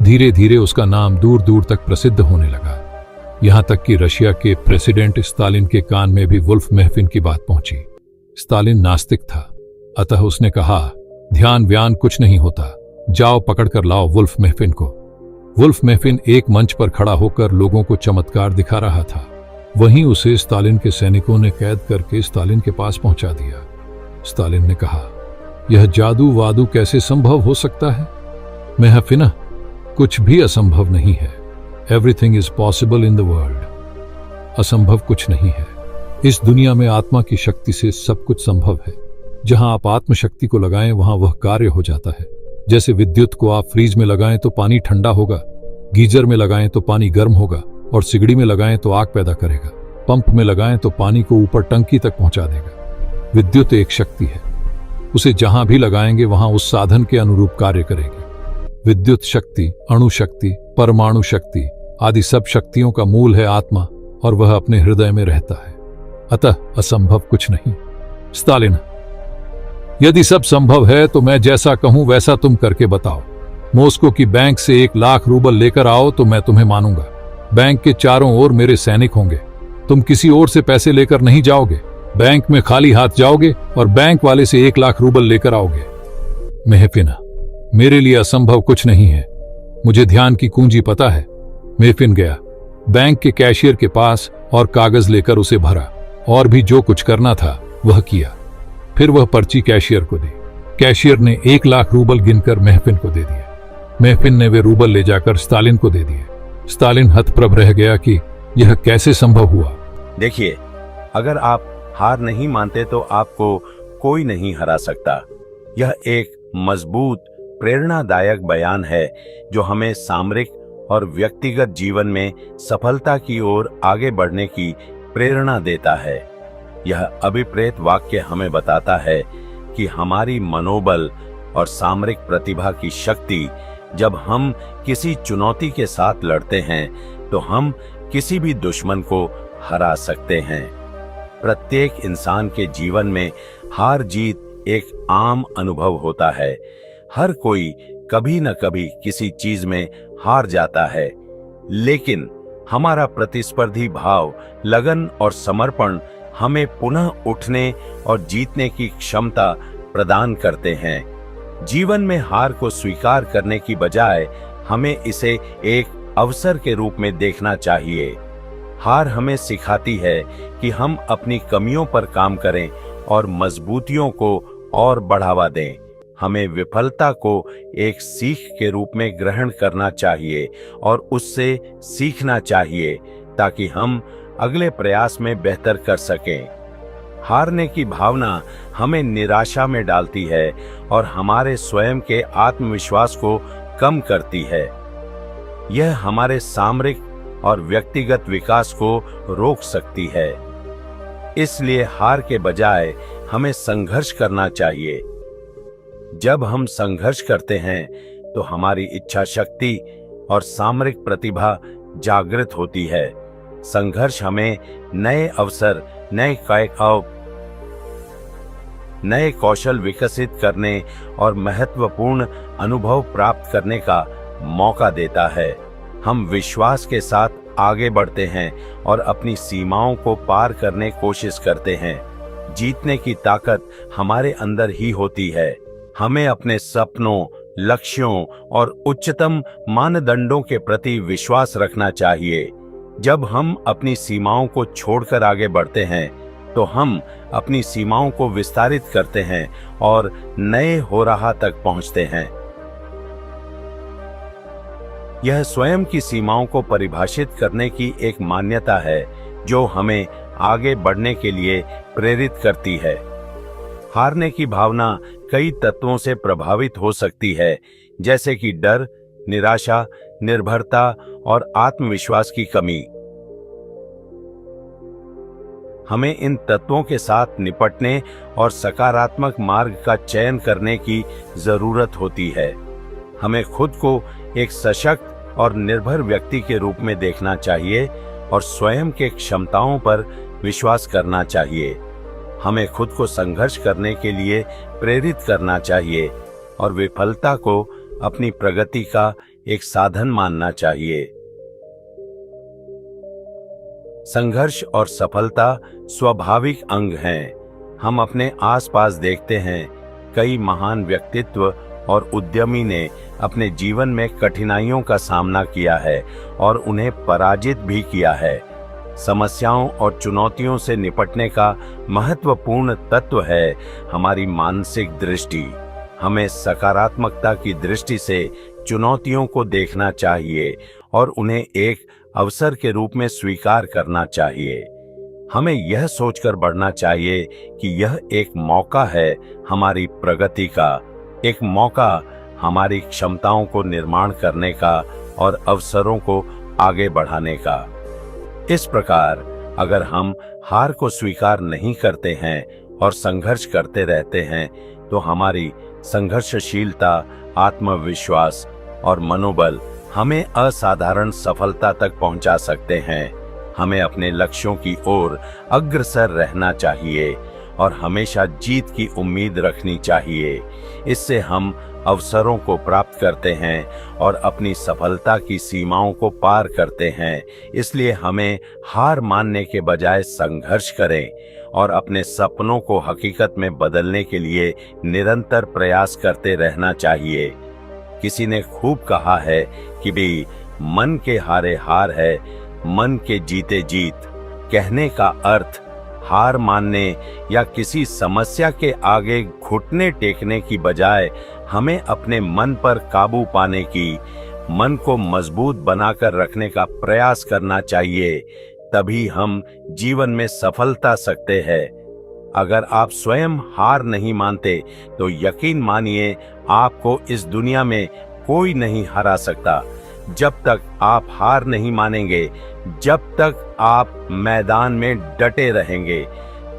धीरे धीरे उसका नाम दूर दूर तक प्रसिद्ध होने लगा, यहां तक कि रशिया के प्रेसिडेंट स्टालिन के कान में भी वुल्फ महफिन की बात पहुंची। स्टालिन नास्तिक था, अतः उसने कहा, ध्यान व्यान कुछ नहीं होता, जाओ पकड़कर लाओ वुल्फ महफिन को। वुल्फ महफिन एक मंच पर खड़ा होकर लोगों को चमत्कार दिखा रहा था। वहीं उसे स्टालिन के सैनिकों ने कैद करके स्टालिन के पास पहुंचा दिया। स्टालिन ने कहा, यह जादू वादू कैसे संभव हो सकता है? महफिना, कुछ भी असंभव नहीं है। Everything is possible in the world. असंभव कुछ नहीं है। इस दुनिया में आत्मा की शक्ति से सब कुछ संभव है। जहां आप आत्मशक्ति को लगाएं वहां वह कार्य हो जाता है। जैसे विद्युत को आप फ्रीज में लगाएं तो पानी ठंडा होगा, गीजर में लगाएं तो पानी गर्म होगा और सिगड़ी में लगाएं तो आग पैदा करेगा, पंप में लगाएं तो पानी को ऊपर टंकी तक पहुंचा देगा। विद्युत एक शक्ति है, उसे जहां भी लगाएंगे वहां उस साधन के अनुरूप कार्य करेगी। विद्युत शक्ति, अणु शक्ति, परमाणु शक्ति आदि सब शक्तियों का मूल है आत्मा और वह अपने हृदय में रहता है। अतः असंभव कुछ नहीं। स्टालिन, यदि सब संभव है तो मैं जैसा कहूं वैसा तुम करके बताओ। मॉस्को की बैंक से 1 लाख रूबल लेकर आओ तो मैं तुम्हें मानूंगा। बैंक के चारों ओर मेरे सैनिक होंगे। तुम किसी और से पैसे लेकर नहीं जाओगे, बैंक में खाली हाथ जाओगे और बैंक वाले से 1 लाख रूबल लेकर आओगे। महफिना, मेरे लिए असंभव कुछ नहीं है। मुझे ध्यान की कुंजी पता है। महफिन गया बैंक के कैशियर के पास और कागज लेकर उसे भरा और भी जो कुछ करना था वह किया। फिर वह पर्ची कैशियर को दी। कैशियर ने 1 लाख रूबल गिनकर महफिन को दे दिए। महफिन ने वे रूबल ले जाकर स्टालिन को दे दिए। स्टालिन हतप्रभ रह गया कि यह कैसे संभव हुआ। देखिए, अगर आप हार नहीं मानते तो आपको कोई नहीं हरा सकता। यह एक मजबूत प्रेरणादायक बयान है जो हमें सामरिक और व्यक्तिगत जीवन में सफलता की ओर आगे बढ़ने की प्रेरणा देता है। यह अभिप्रेत वाक्य हमें बताता है कि हमारी मनोबल और सामरिक प्रतिभा की शक्ति, जब हम किसी चुनौती के साथ लड़ते हैं तो हम किसी भी दुश्मन को हरा सकते हैं। प्रत्येक इंसान के जीवन में हार जीत एक आम अनुभव होता है। हर कोई कभी न कभी किसी चीज में हार जाता है, लेकिन हमारा प्रतिस्पर्धी भाव, लगन और समर्पण हमें पुनः उठने और जीतने की क्षमता प्रदान करते हैं। जीवन में हार को स्वीकार करने की बजाय हमें इसे एक अवसर के रूप में देखना चाहिए। हार हमें सिखाती है कि हम अपनी कमियों पर काम करें और मजबूतियों को और बढ़ावा दें। हमें विफलता को एक सीख के रूप में ग्रहण करना चाहिए और उससे सीखना चाहिए ताकि हम अगले प्रयास में बेहतर कर सकें। हारने की भावना हमें निराशा में डालती है और हमारे स्वयं के आत्मविश्वास को कम करती है। यह हमारे सामरिक और व्यक्तिगत विकास को रोक सकती है। इसलिए हार के बजाय हमें संघर्ष करना चाहिए। जब हम संघर्ष करते हैं तो हमारी इच्छा शक्ति और सामरिक प्रतिभा जागृत होती है। संघर्ष हमें नए अवसर, नए कौशल विकसित करने और महत्वपूर्ण अनुभव प्राप्त करने का मौका देता है। हम विश्वास के साथ आगे बढ़ते हैं और अपनी सीमाओं को पार करने की कोशिश करते हैं। जीतने की ताकत हमारे अंदर ही होती है। हमें अपने सपनों, लक्ष्यों और उच्चतम मानदंडों के प्रति विश्वास रखना चाहिए। जब हम अपनी सीमाओं को छोड़कर आगे बढ़ते हैं तो तो हम अपनी सीमाओं को विस्तारित करते हैं और नए होराहा तक पहुंचते हैं। यह स्वयं की सीमाओं को परिभाषित करने की एक मान्यता है जो हमें आगे बढ़ने के लिए प्रेरित करती है। हारने की भावना कई तत्वों से प्रभावित हो सकती है, जैसे कि डर, निराशा, निर्भरता और आत्मविश्वास की कमी। हमें इन तत्वों के साथ निपटने और सकारात्मक मार्ग का चयन करने की जरूरत होती है। हमें खुद को एक सशक्त और निर्भर व्यक्ति के रूप में देखना चाहिए और स्वयं के क्षमताओं पर विश्वास करना चाहिए। हमें खुद को संघर्ष करने के लिए प्रेरित करना चाहिए और विफलता को अपनी प्रगति का एक साधन मानना चाहिए। संघर्ष और सफलता स्वाभाविक अंग हैं। हम अपने आसपास देखते हैं, कई महान व्यक्तित्व और उद्यमी ने अपने जीवन में कठिनाइयों का सामना किया है और उन्हें पराजित भी किया है। समस्याओं और चुनौतियों से निपटने का महत्वपूर्ण तत्व है हमारी मानसिक दृष्टि। हमें सकारात्मकता की दृष्टि से चुनौतियों को देखना चाहिए और उन्हें एक अवसर के रूप में स्वीकार करना चाहिए। हमें यह सोचकर बढ़ना चाहिए कि यह एक मौका है हमारी प्रगति का, एक मौका हमारी क्षमताओं को निर्माण करने का और अवसरों को आगे बढ़ाने का। इस प्रकार अगर हम हार को स्वीकार नहीं करते हैं और संघर्ष करते रहते हैं, तो हमारी संघर्षशीलता, आत्मविश्वास और मनोबल हमें असाधारण सफलता तक पहुंचा सकते हैं। हमें अपने लक्ष्यों की ओर अग्रसर रहना चाहिए और हमेशा जीत की उम्मीद रखनी चाहिए। इससे हम अवसरों को प्राप्त करते हैं और अपनी सफलता की सीमाओं को पार करते हैं। इसलिए हमें हार मानने के बजाय संघर्ष करें और अपने सपनों को हकीकत में बदलने के लिए निरंतर प्रयास करते रहना चाहिए। किसी ने खूब कहा है कि भी मन के हारे हार है, मन के जीते जीत। कहने का अर्थ हार मानने या किसी समस्या के आगे घुटने टेकने की बजाय हमें अपने मन पर काबू पाने की, मन को मजबूत बनाकर रखने का प्रयास करना चाहिए। तभी हम जीवन में सफलता सकते हैं। अगर आप स्वयं हार नहीं मानते तो यकीन मानिए आपको इस दुनिया में कोई नहीं हरा सकता। जब तक आप हार नहीं मानेंगे, जब तक आप मैदान में डटे रहेंगे,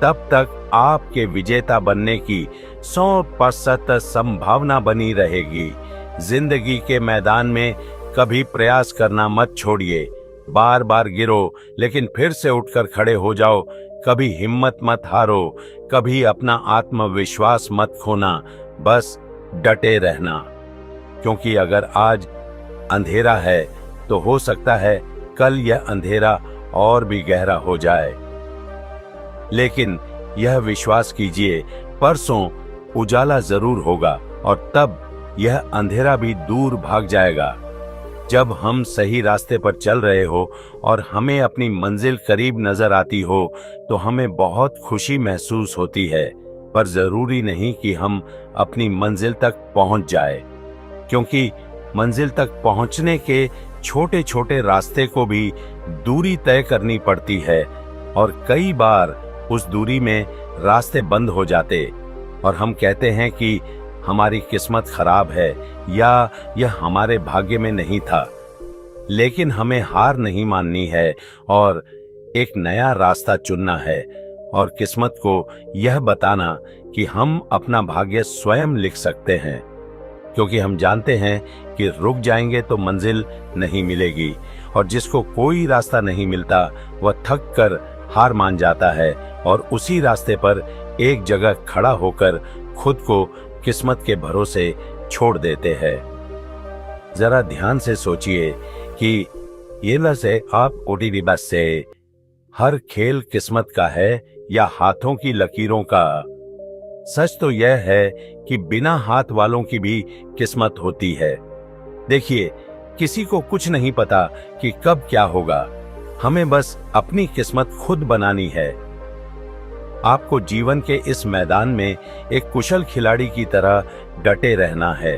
तब तक आपके विजेता बनने की 100% संभावना बनी रहेगी। जिंदगी के मैदान में कभी प्रयास करना मत छोड़िए। बार बार गिरो लेकिन फिर से उठकर खड़े हो जाओ। कभी हिम्मत मत हारो, कभी अपना आत्मविश्वास मत खोना, बस डटे रहना। क्योंकि अगर आज अंधेरा है तो हो सकता है कल यह अंधेरा और भी गहरा हो जाए। लेकिन यह विश्वास कीजिए, परसों उजाला जरूर होगा और तब यह अंधेरा भी दूर भाग जाएगा। जब हम सही रास्ते पर चल रहे हो और हमें अपनी मंजिल करीब नजर आती हो तो हमें बहुत खुशी महसूस होती है, पर जरूरी नहीं कि हम अपनी मंजिल तक पहुंच जाए, क्योंकि मंजिल तक पहुंचने के छोटे छोटे रास्ते को भी दूरी तय करनी पड़ती है और कई बार उस दूरी में रास्ते बंद हो जाते और हम कहते हैं कि हमारी किस्मत खराब है या यह हमारे भाग्य में नहीं था। लेकिन हमें हार नहीं माननी है और एक नया रास्ता चुनना है और किस्मत को यह बताना कि हम अपना भाग्य स्वयं लिख सकते हैं, क्योंकि हम जानते हैं कि रुक जाएंगे तो मंजिल नहीं मिलेगी और जिसको कोई रास्ता नहीं मिलता वह थक कर हार मान जाता है और उसी रास्ते पर एक जगह खड़ा होकर खुद को किस्मत के भरोसे छोड़ देते हैं। जरा ध्यान से सोचिए कि ये लसे आप ओटीडी बस से हर खेल किस्मत का है या हाथों की लकीरों का। सच तो यह है कि बिना हाथ वालों की भी किस्मत होती है। देखिए, किसी को कुछ नहीं पता कि कब क्या होगा, हमें बस अपनी किस्मत खुद बनानी है। आपको जीवन के इस मैदान में एक कुशल खिलाड़ी की तरह डटे रहना है।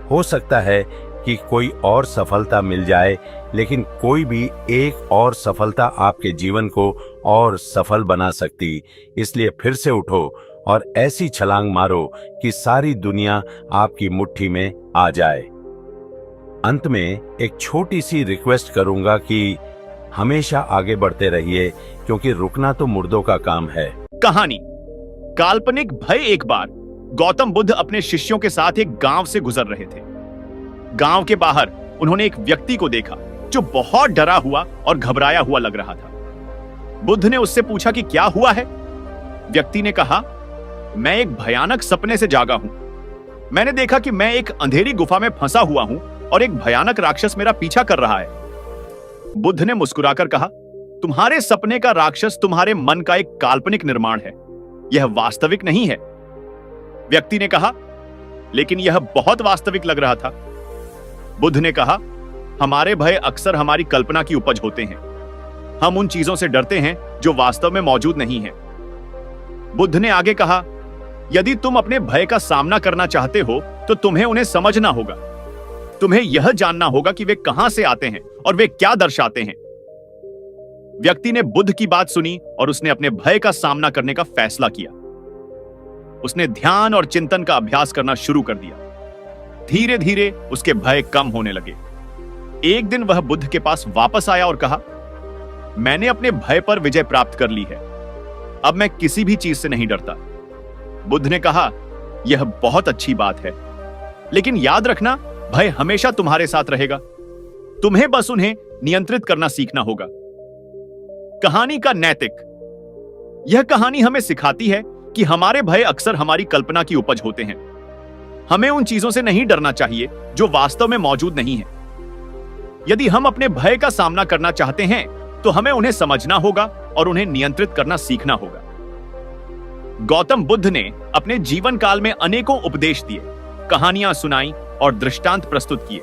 हो सकता है कि कोई और सफलता मिल जाए, लेकिन कोई भी एक और सफलता आपके जीवन को और सफल बना सकती। इसलिए फिर से उठो और ऐसी छलांग मारो कि सारी दुनिया आपकी मुट्ठी में आ जाए। अंत में एक छोटी सी रिक्वेस्ट करूंगा कि हमेशा आगे बढ़ते रहिए, क्योंकि रुकना तो मुर्दों का काम है। कहानी काल्पनिक भय। एक बार गौतम बुद्ध अपने शिष्यों के साथ एक गांव से गुजर रहे थे। गांव के बाहर उन्होंने एक व्यक्ति को देखा जो बहुत डरा हुआ और घबराया हुआ लग रहा था। बुद्ध ने उससे पूछा कि क्या हुआ है। व्यक्ति ने कहा, मैं एक भयानक सपने से जागा हूं। मैंने देखा कि मैं एक अंधेरी गुफा में फंसा हुआ हूं और एक भयानक राक्षस मेरा पीछा कर रहा है। बुद्ध ने मुस्कुराकर कहा, तुम्हारे सपने का राक्षस तुम्हारे मन का एक काल्पनिक निर्माण है, यह वास्तविक नहीं है। व्यक्ति ने कहा, लेकिन यह बहुत वास्तविक लग रहा था। बुद्ध ने कहा, हमारे भय अक्सर हमारी कल्पना की उपज होते हैं। हम उन चीजों से डरते हैं जो वास्तव में मौजूद नहीं है। बुद्ध ने आगे कहा, यदि तुम अपने भय का सामना करना चाहते हो तो तुम्हें उन्हें समझना होगा। तुम्हें यह जानना होगा कि वे कहां से आते हैं और वे क्या दर्शाते हैं। व्यक्ति ने बुद्ध की बात सुनी और उसने अपने भय का सामना करने का फैसला किया। उसने ध्यान और चिंतन का अभ्यास करना शुरू कर दिया। धीरे धीरे उसके भय कम होने लगे। एक दिन वह बुद्ध के पास वापस आया और कहा, मैंने अपने भय पर विजय प्राप्त कर ली है। अब मैं किसी भी चीज से नहीं डरता। बुद्ध ने कहा, यह बहुत अच्छी बात है, लेकिन याद रखना, भय हमेशा तुम्हारे साथ रहेगा। तुम्हें बस उन्हें नियंत्रित करना सीखना होगा। कहानी का नैतिक। यह कहानी हमें सिखाती है कि हमारे भय अक्सर हमारी कल्पना की उपज होते हैं। हमें उन चीजों से नहीं डरना चाहिए जो वास्तव में मौजूद नहीं है। यदि हम अपने भय का सामना करना चाहते हैं तो हमें उन्हें समझना होगा और उन्हें नियंत्रित करना सीखना होगा। गौतम बुद्ध ने अपने जीवन काल में अनेकों उपदेश दिए, कहानियां सुनाई और दृष्टांत प्रस्तुत किए,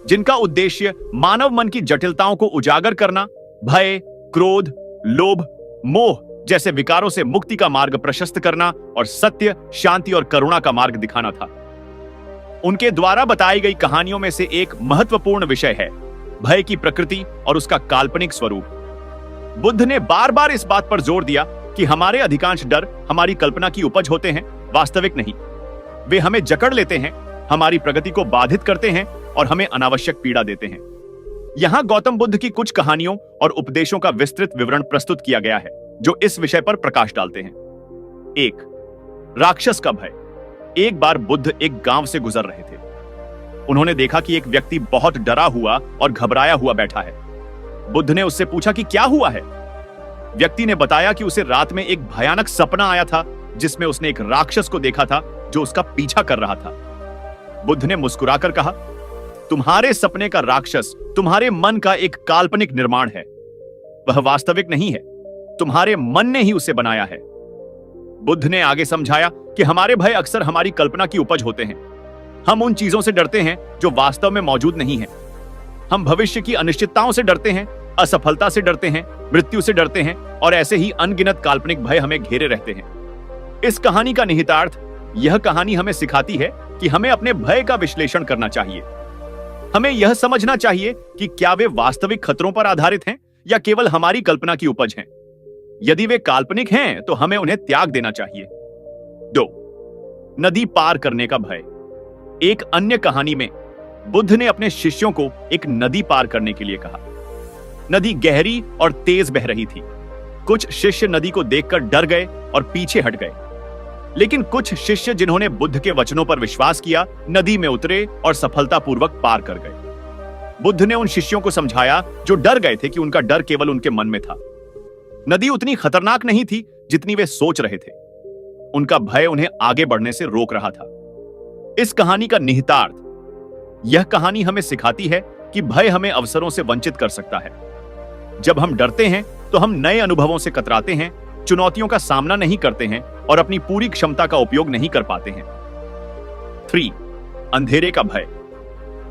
जिनका उद्देश्य मानव मन की जटिलताओं को उजागर करना, भय, क्रोध, लोभ, मोह जैसे विकारों से मुक्ति का मार्ग प्रशस्त करना और सत्य, शांति और करुणा का मार्ग दिखाना था। उनके द्वारा बताई गई कहानियों में से एक महत्वपूर्ण विषय है भय की प्रकृति और उसका काल्पनिक स्वरूप। बुद्ध ने बार बार इस बात पर जोर दिया कि हमारे अधिकांश डर हमारी कल्पना की उपज होते हैं, वास्तविक नहीं। वे हमें जकड़ लेते हैं, हमारी प्रगति को बाधित करते हैं और हमें अनावश्यक पीड़ा देते हैं। यहां गौतम बुद्ध की कुछ कहानियों और उपदेशों का विस्तृत विवरण प्रस्तुत किया गया है जो इस विषय पर प्रकाश डालते हैं। 1. राक्षस का भय। एक बार बुद्ध एक गांव से गुजर रहे थे। उन्होंने देखा कि एक व्यक्ति बहुत डरा हुआ और घबराया हुआ बैठा है। बुद्ध ने उससे पूछा कि क्या हुआ है। व्यक्ति ने बताया कि उसे रात में एक भयानक सपना आया था जिसमें उसने एक राक्षस को देखा था जो उसका पीछा कर रहा था। बुद्ध ने मुस्कुराकर कहा, तुम्हारे सपने का राक्षस तुम्हारे मन का एक काल्पनिक निर्माण है। वह वास्तविक नहीं है, तुम्हारे मन ने ही उसे बनाया है। बुद्ध ने आगे समझाया कि हमारे भय अक्सर हमारी कल्पना की उपज होते हैं। हम उन चीजों से डरते हैं जो वास्तव में मौजूद नहीं है। हम भविष्य की अनिश्चितताओं से डरते हैं, असफलता से डरते हैं, मृत्यु से डरते हैं और ऐसे ही अनगिनत काल्पनिक भय हमें घेरे रहते हैं। इस कहानी का निहितार्थ, यह कहानी हमें सिखाती है कि हमें अपने भय का विश्लेषण करना चाहिए। हमें यह समझना चाहिए कि क्या वे वास्तविक खतरों पर आधारित हैं या केवल हमारी कल्पना की उपज हैं। यदि वे काल्पनिक हैं तो हमें उन्हें त्याग देना चाहिए। 2. नदी पार करने का भय। एक अन्य कहानी में बुद्ध ने अपने शिष्यों को एक नदी पार करने के लिए कहा। नदी गहरी और तेज बह रही थी। कुछ शिष्य नदी को देखकर डर गए और पीछे हट गए, लेकिन कुछ शिष्य जिन्होंने बुद्ध के वचनों पर विश्वास किया नदी में उतरे और सफलतापूर्वक पार कर गए। बुद्ध ने उन शिष्यों को समझाया जो डर गए थे कि उनका डर केवल उनके मन में था। नदी उतनी खतरनाक नहीं थी जितनी वे सोच रहे थे। उनका भय उन्हें आगे बढ़ने से रोक रहा था। इस कहानी का निहितार्थ, यह कहानी हमें सिखाती है कि भय हमें अवसरों से वंचित कर सकता है। जब हम डरते हैं तो हम नए अनुभवों से कतराते हैं, चुनौतियों का सामना नहीं करते हैं और अपनी पूरी क्षमता का उपयोग नहीं कर पाते हैं। 3. अंधेरे का भय।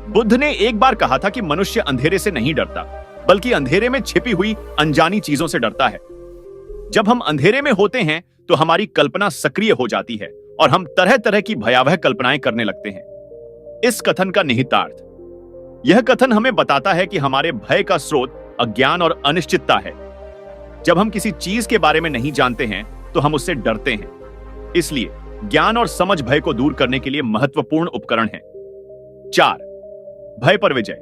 बुद्ध ने एक बार कहा था कि मनुष्य अंधेरे से नहीं डरता, बल्कि अंधेरे में छिपी हुई अनजानी चीजों से डरता है। जब हम अंधेरे में होते हैं तो हमारी कल्पना सक्रिय हो जाती है और हम तरह तरह की भयावह कल्पनाएं करने लगते हैं। इस कथन का निहितार्थ, यह कथन हमें बताता है कि हमारे भय का स्रोत अज्ञान और अनिश्चितता है। जब हम किसी चीज के बारे में नहीं जानते हैं तो हम उससे डरते हैं। इसलिए ज्ञान और समझ भय को दूर करने के लिए महत्वपूर्ण उपकरण है। 4. भय पर विजय।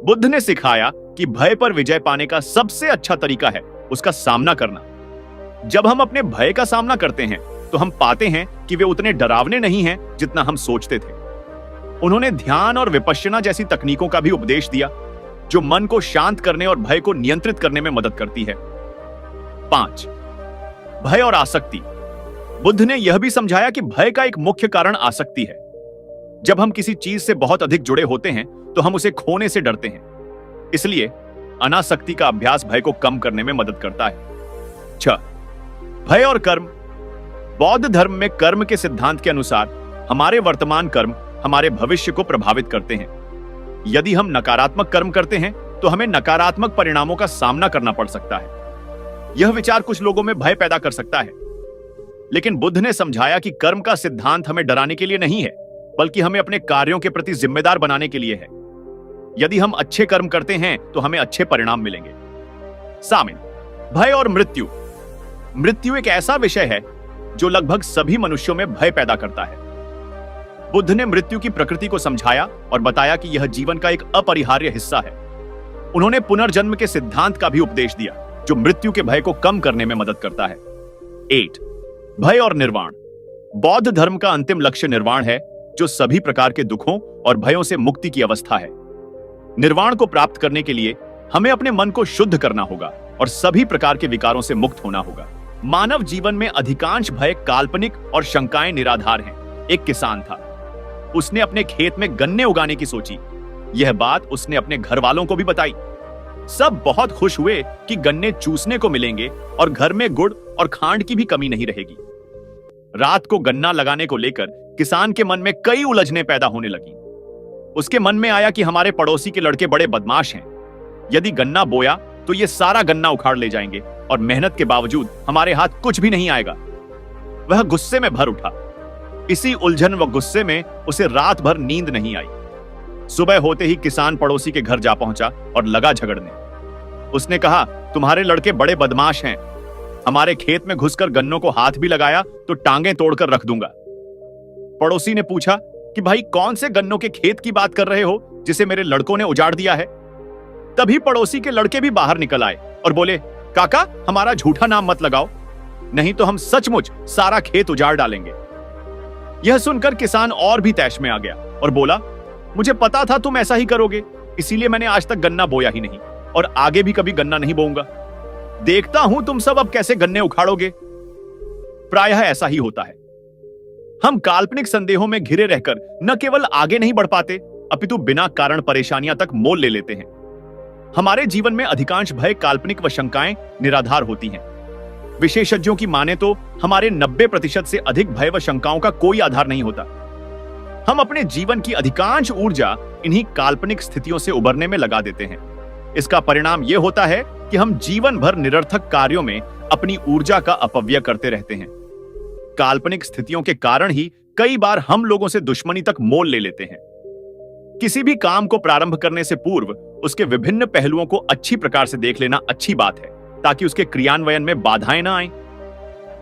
बुद्ध ने सिखाया कि भय पर विजय पाने का सबसे अच्छा तरीका है उसका सामना करना। जब हम अपने भय का सामना करते हैं तो हम पाते हैं कि वे उतने डरावने नहीं हैं जितना हम सोचते थे। उन्होंने ध्यान और विपश्यना जैसी तकनीकों का भी उपदेश दिया जो मन को शांत करने और भय को नियंत्रित करने में मदद करती है। 5. भय और आसक्ति। बुद्ध ने यह भी समझाया कि भय का एक मुख्य कारण आसक्ति है। जब हम किसी चीज से बहुत अधिक जुड़े होते हैं तो हम उसे खोने से डरते हैं। इसलिए अनासक्ति का अभ्यास भय को कम करने में मदद करता है। 6. भय और कर्म। बौद्ध धर्म में कर्म के सिद्धांत के अनुसार हमारे वर्तमान कर्म हमारे भविष्य को प्रभावित करते हैं। यदि हम नकारात्मक कर्म करते हैं तो हमें नकारात्मक परिणामों का सामना करना पड़ सकता है। यह विचार कुछ लोगों में भय पैदा कर सकता है, लेकिन बुद्ध ने समझाया कि कर्म का सिद्धांत हमें डराने के लिए नहीं है, बल्कि हमें अपने कार्यों के प्रति जिम्मेदार बनाने के लिए है। यदि हम अच्छे कर्म करते हैं तो हमें अच्छे परिणाम मिलेंगे। सामिन, भय और मृत्यु। मृत्यु एक ऐसा विषय है जो लगभग सभी मनुष्यों में भय पैदा करता है। बुद्ध ने मृत्यु की प्रकृति को समझाया और बताया कि यह जीवन का एक अपरिहार्य हिस्सा है। उन्होंने पुनर्जन्म के सिद्धांत का भी उपदेश दिया जो मृत्यु के भय को कम करने में मदद करता है। 8. भय और निर्वाण। बौद्ध धर्म का अंतिम लक्ष्य निर्वाण है, जो सभी प्रकार के दुखों और भयों से मुक्ति की अवस्था है। निर्वाण को प्राप्त करने के लिए हमें अपने मन को शुद्ध करना होगा और सभी प्रकार के विकारों से मुक्त होना होगा। मानव जीवन में अधिकांश भय काल्पनिक और शंकाएं निराधार हैं। एक किसान था, उसने अपने खेत में गन्ने उगाने की सोची। यह बात उसने अपने घर वालों को भी बताई। सब बहुत खुश हुए कि गन्ने चूसने को मिलेंगे और घर में गुड़ और खांड की भी कमी नहीं रहेगी। रात को गन्ना लगाने को लेकर किसान के मन में कई उलझनें पैदा होने लगी। उसके मन में आया कि हमारे पड़ोसी के लड़के बड़े बदमाश हैं। यदि गन्ना बोया तो ये सारा गन्ना उखाड़ ले जाएंगे और मेहनत के बावजूद हमारे हाथ कुछ भी नहीं आएगा। वह गुस्से में भर उठा। इसी उलझन व गुस्से में उसे रात भर नींद नहीं आई। सुबह होते ही किसान पड़ोसी के घर जा पहुंचा और लगा झगड़ने। उसने कहा, तुम्हारे लड़के बड़े बदमाश हैं। हमारे खेत में घुसकर गन्नों को हाथ भी लगाया तो टांगें तोड़कर रख दूंगा। पड़ोसी ने पूछा कि भाई, कौन से गन्नों के खेत की बात कर रहे हो जिसे मेरे लड़कों ने उजाड़ दिया है? तभी पड़ोसी के लड़के भी बाहर निकल आए और बोले, काका, हमारा झूठा नाम मत लगाओ, नहीं तो हम सचमुच सारा खेत उजाड़ डालेंगे। यह सुनकर किसान और भी तैश में आ गया और बोला, मुझे पता था तुम ऐसा ही करोगे, इसीलिए मैंने आज तक गन्ना बोया ही नहीं और आगे भी कभी गन्ना नहीं बोऊंगा। देखता हूं तुम सब अब कैसे गन्ने उखाड़ोगे। प्रायः ऐसा ही होता है। हम काल्पनिक संदेहों में घिरे रहकर न केवल आगे नहीं बढ़ पाते, अपितु बिना कारण परेशानियां तक मोल ले लेते हैं। हमारे जीवन में अधिकांश भय, काल्पनिक व शंकाएं निराधार होती हैं। विशेषज्ञों की माने तो हमारे 90% से अधिक भय व शंकाओं का कोई आधार नहीं होता। हम अपने जीवन की अधिकांश ऊर्जा इन्हीं काल्पनिक स्थितियों से उबरने में लगा देते हैं। इसका परिणाम यह होता है कि हम जीवन भर निरर्थक कार्यों में अपनी ऊर्जा का अपव्यय करते रहते हैं। काल्पनिक स्थितियों के कारण ही कई बार हम लोगों से दुश्मनी तक मोल ले लेते हैं। किसी भी काम को प्रारंभ करने से पूर्व उसके विभिन्न पहलुओं को अच्छी प्रकार से देख लेना अच्छी बात है, ताकि उसके क्रियान्वयन में बाधाएं ना आएं।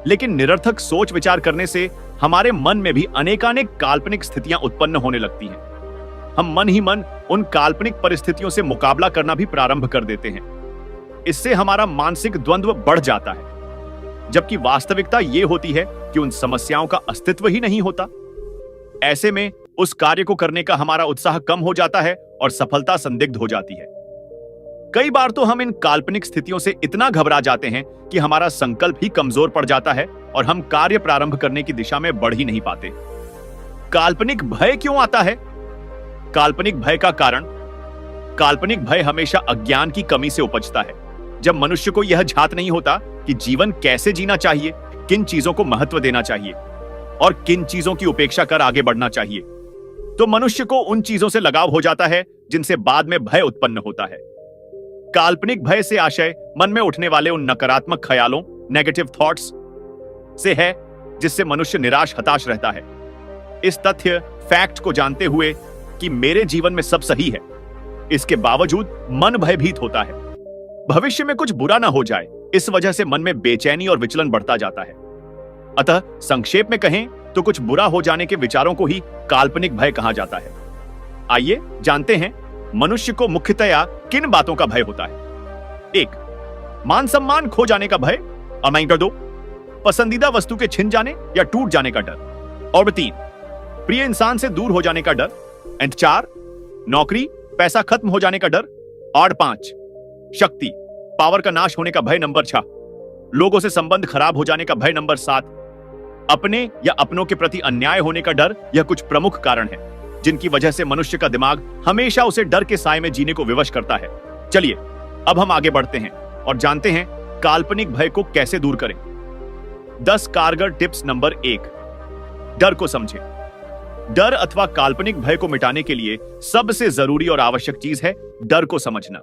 लेकिन निरर्थक सोच विचार करने से हमारे मन में भी अनेकानेक काल्पनिक स्थितियां उत्पन्न होने लगती हैं। हम मन ही मन उन काल्पनिक परिस्थितियों से मुकाबला करना भी प्रारंभ कर देते हैं। इससे हमारा मानसिक द्वंद्व बढ़ जाता है, जबकि वास्तविकता यह होती है कि उन समस्याओं का अस्तित्व ही नहीं होता। ऐसे में उस कार्य को करने का हमारा उत्साह कम हो जाता है और सफलता संदिग्ध हो जाती है। कई बार तो हम इन काल्पनिक स्थितियों से इतना घबरा जाते हैं कि हमारा संकल्प ही कमजोर पड़ जाता है और हम कार्य प्रारंभ करने की दिशा में बढ़ ही नहीं पाते। काल्पनिक भय क्यों आता है? काल्पनिक भय का कारण, काल्पनिक भय हमेशा अज्ञान की कमी से उपजता है। जब मनुष्य को यह झात नहीं होता कि जीवन कैसे जीना चाहिए, किन चीजों को महत्व देना चाहिए और किन चीजों की उपेक्षा कर आगे बढ़ना चाहिए, तो मनुष्य को उन चीजों से लगाव हो जाता है जिनसे बाद में भय उत्पन्न होता है। काल्पनिक भय से आशय मन में उठने वाले उन नकारात्मक ख्यालों नेगेटिव थॉट्स से है जिससे मनुष्य निराश हताश रहता है। इस तथ्य फैक्ट को जानते हुए कि मेरे जीवन में सब सही है, इसके बावजूद मन भयभीत होता है। भविष्य में कुछ बुरा ना हो जाए, इस वजह से मन में बेचैनी और विचलन बढ़ता जाता है। अतः संक्षेप में कहें तो कुछ बुरा हो जाने के विचारों को ही काल्पनिक भय कहा जाता है। आइए जानते हैं मनुष्य को मुख्यतया किन बातों का भय होता है। 1. मान सम्मान खो जाने का भय, अमाइंडर 2. पसंदीदा वस्तु के छिन जाने या टूट जाने का डर, और 3. प्रिय इंसान से दूर हो जाने का डर, एंड 4. नौकरी पैसा खत्म हो जाने का डर, और 5. शक्ति पावर का नाश होने का भय, नंबर 6. लोगों से संबंध खराब हो जाने का भय, नंबर 7. अपने या अपनों के प्रति अन्याय होने का डर। यह कुछ प्रमुख कारण है जिनकी वजह से मनुष्य का दिमाग हमेशा उसे डर के साए में जीने को विवश करता है। चलिए अब हम आगे बढ़ते हैं और जानते हैं काल्पनिक भय को कैसे दूर करें। 10 कारगर टिप्स। नंबर 1, डर को समझें। डर अथवा काल्पनिक भय को मिटाने के लिए सबसे जरूरी और आवश्यक चीज है डर को समझना।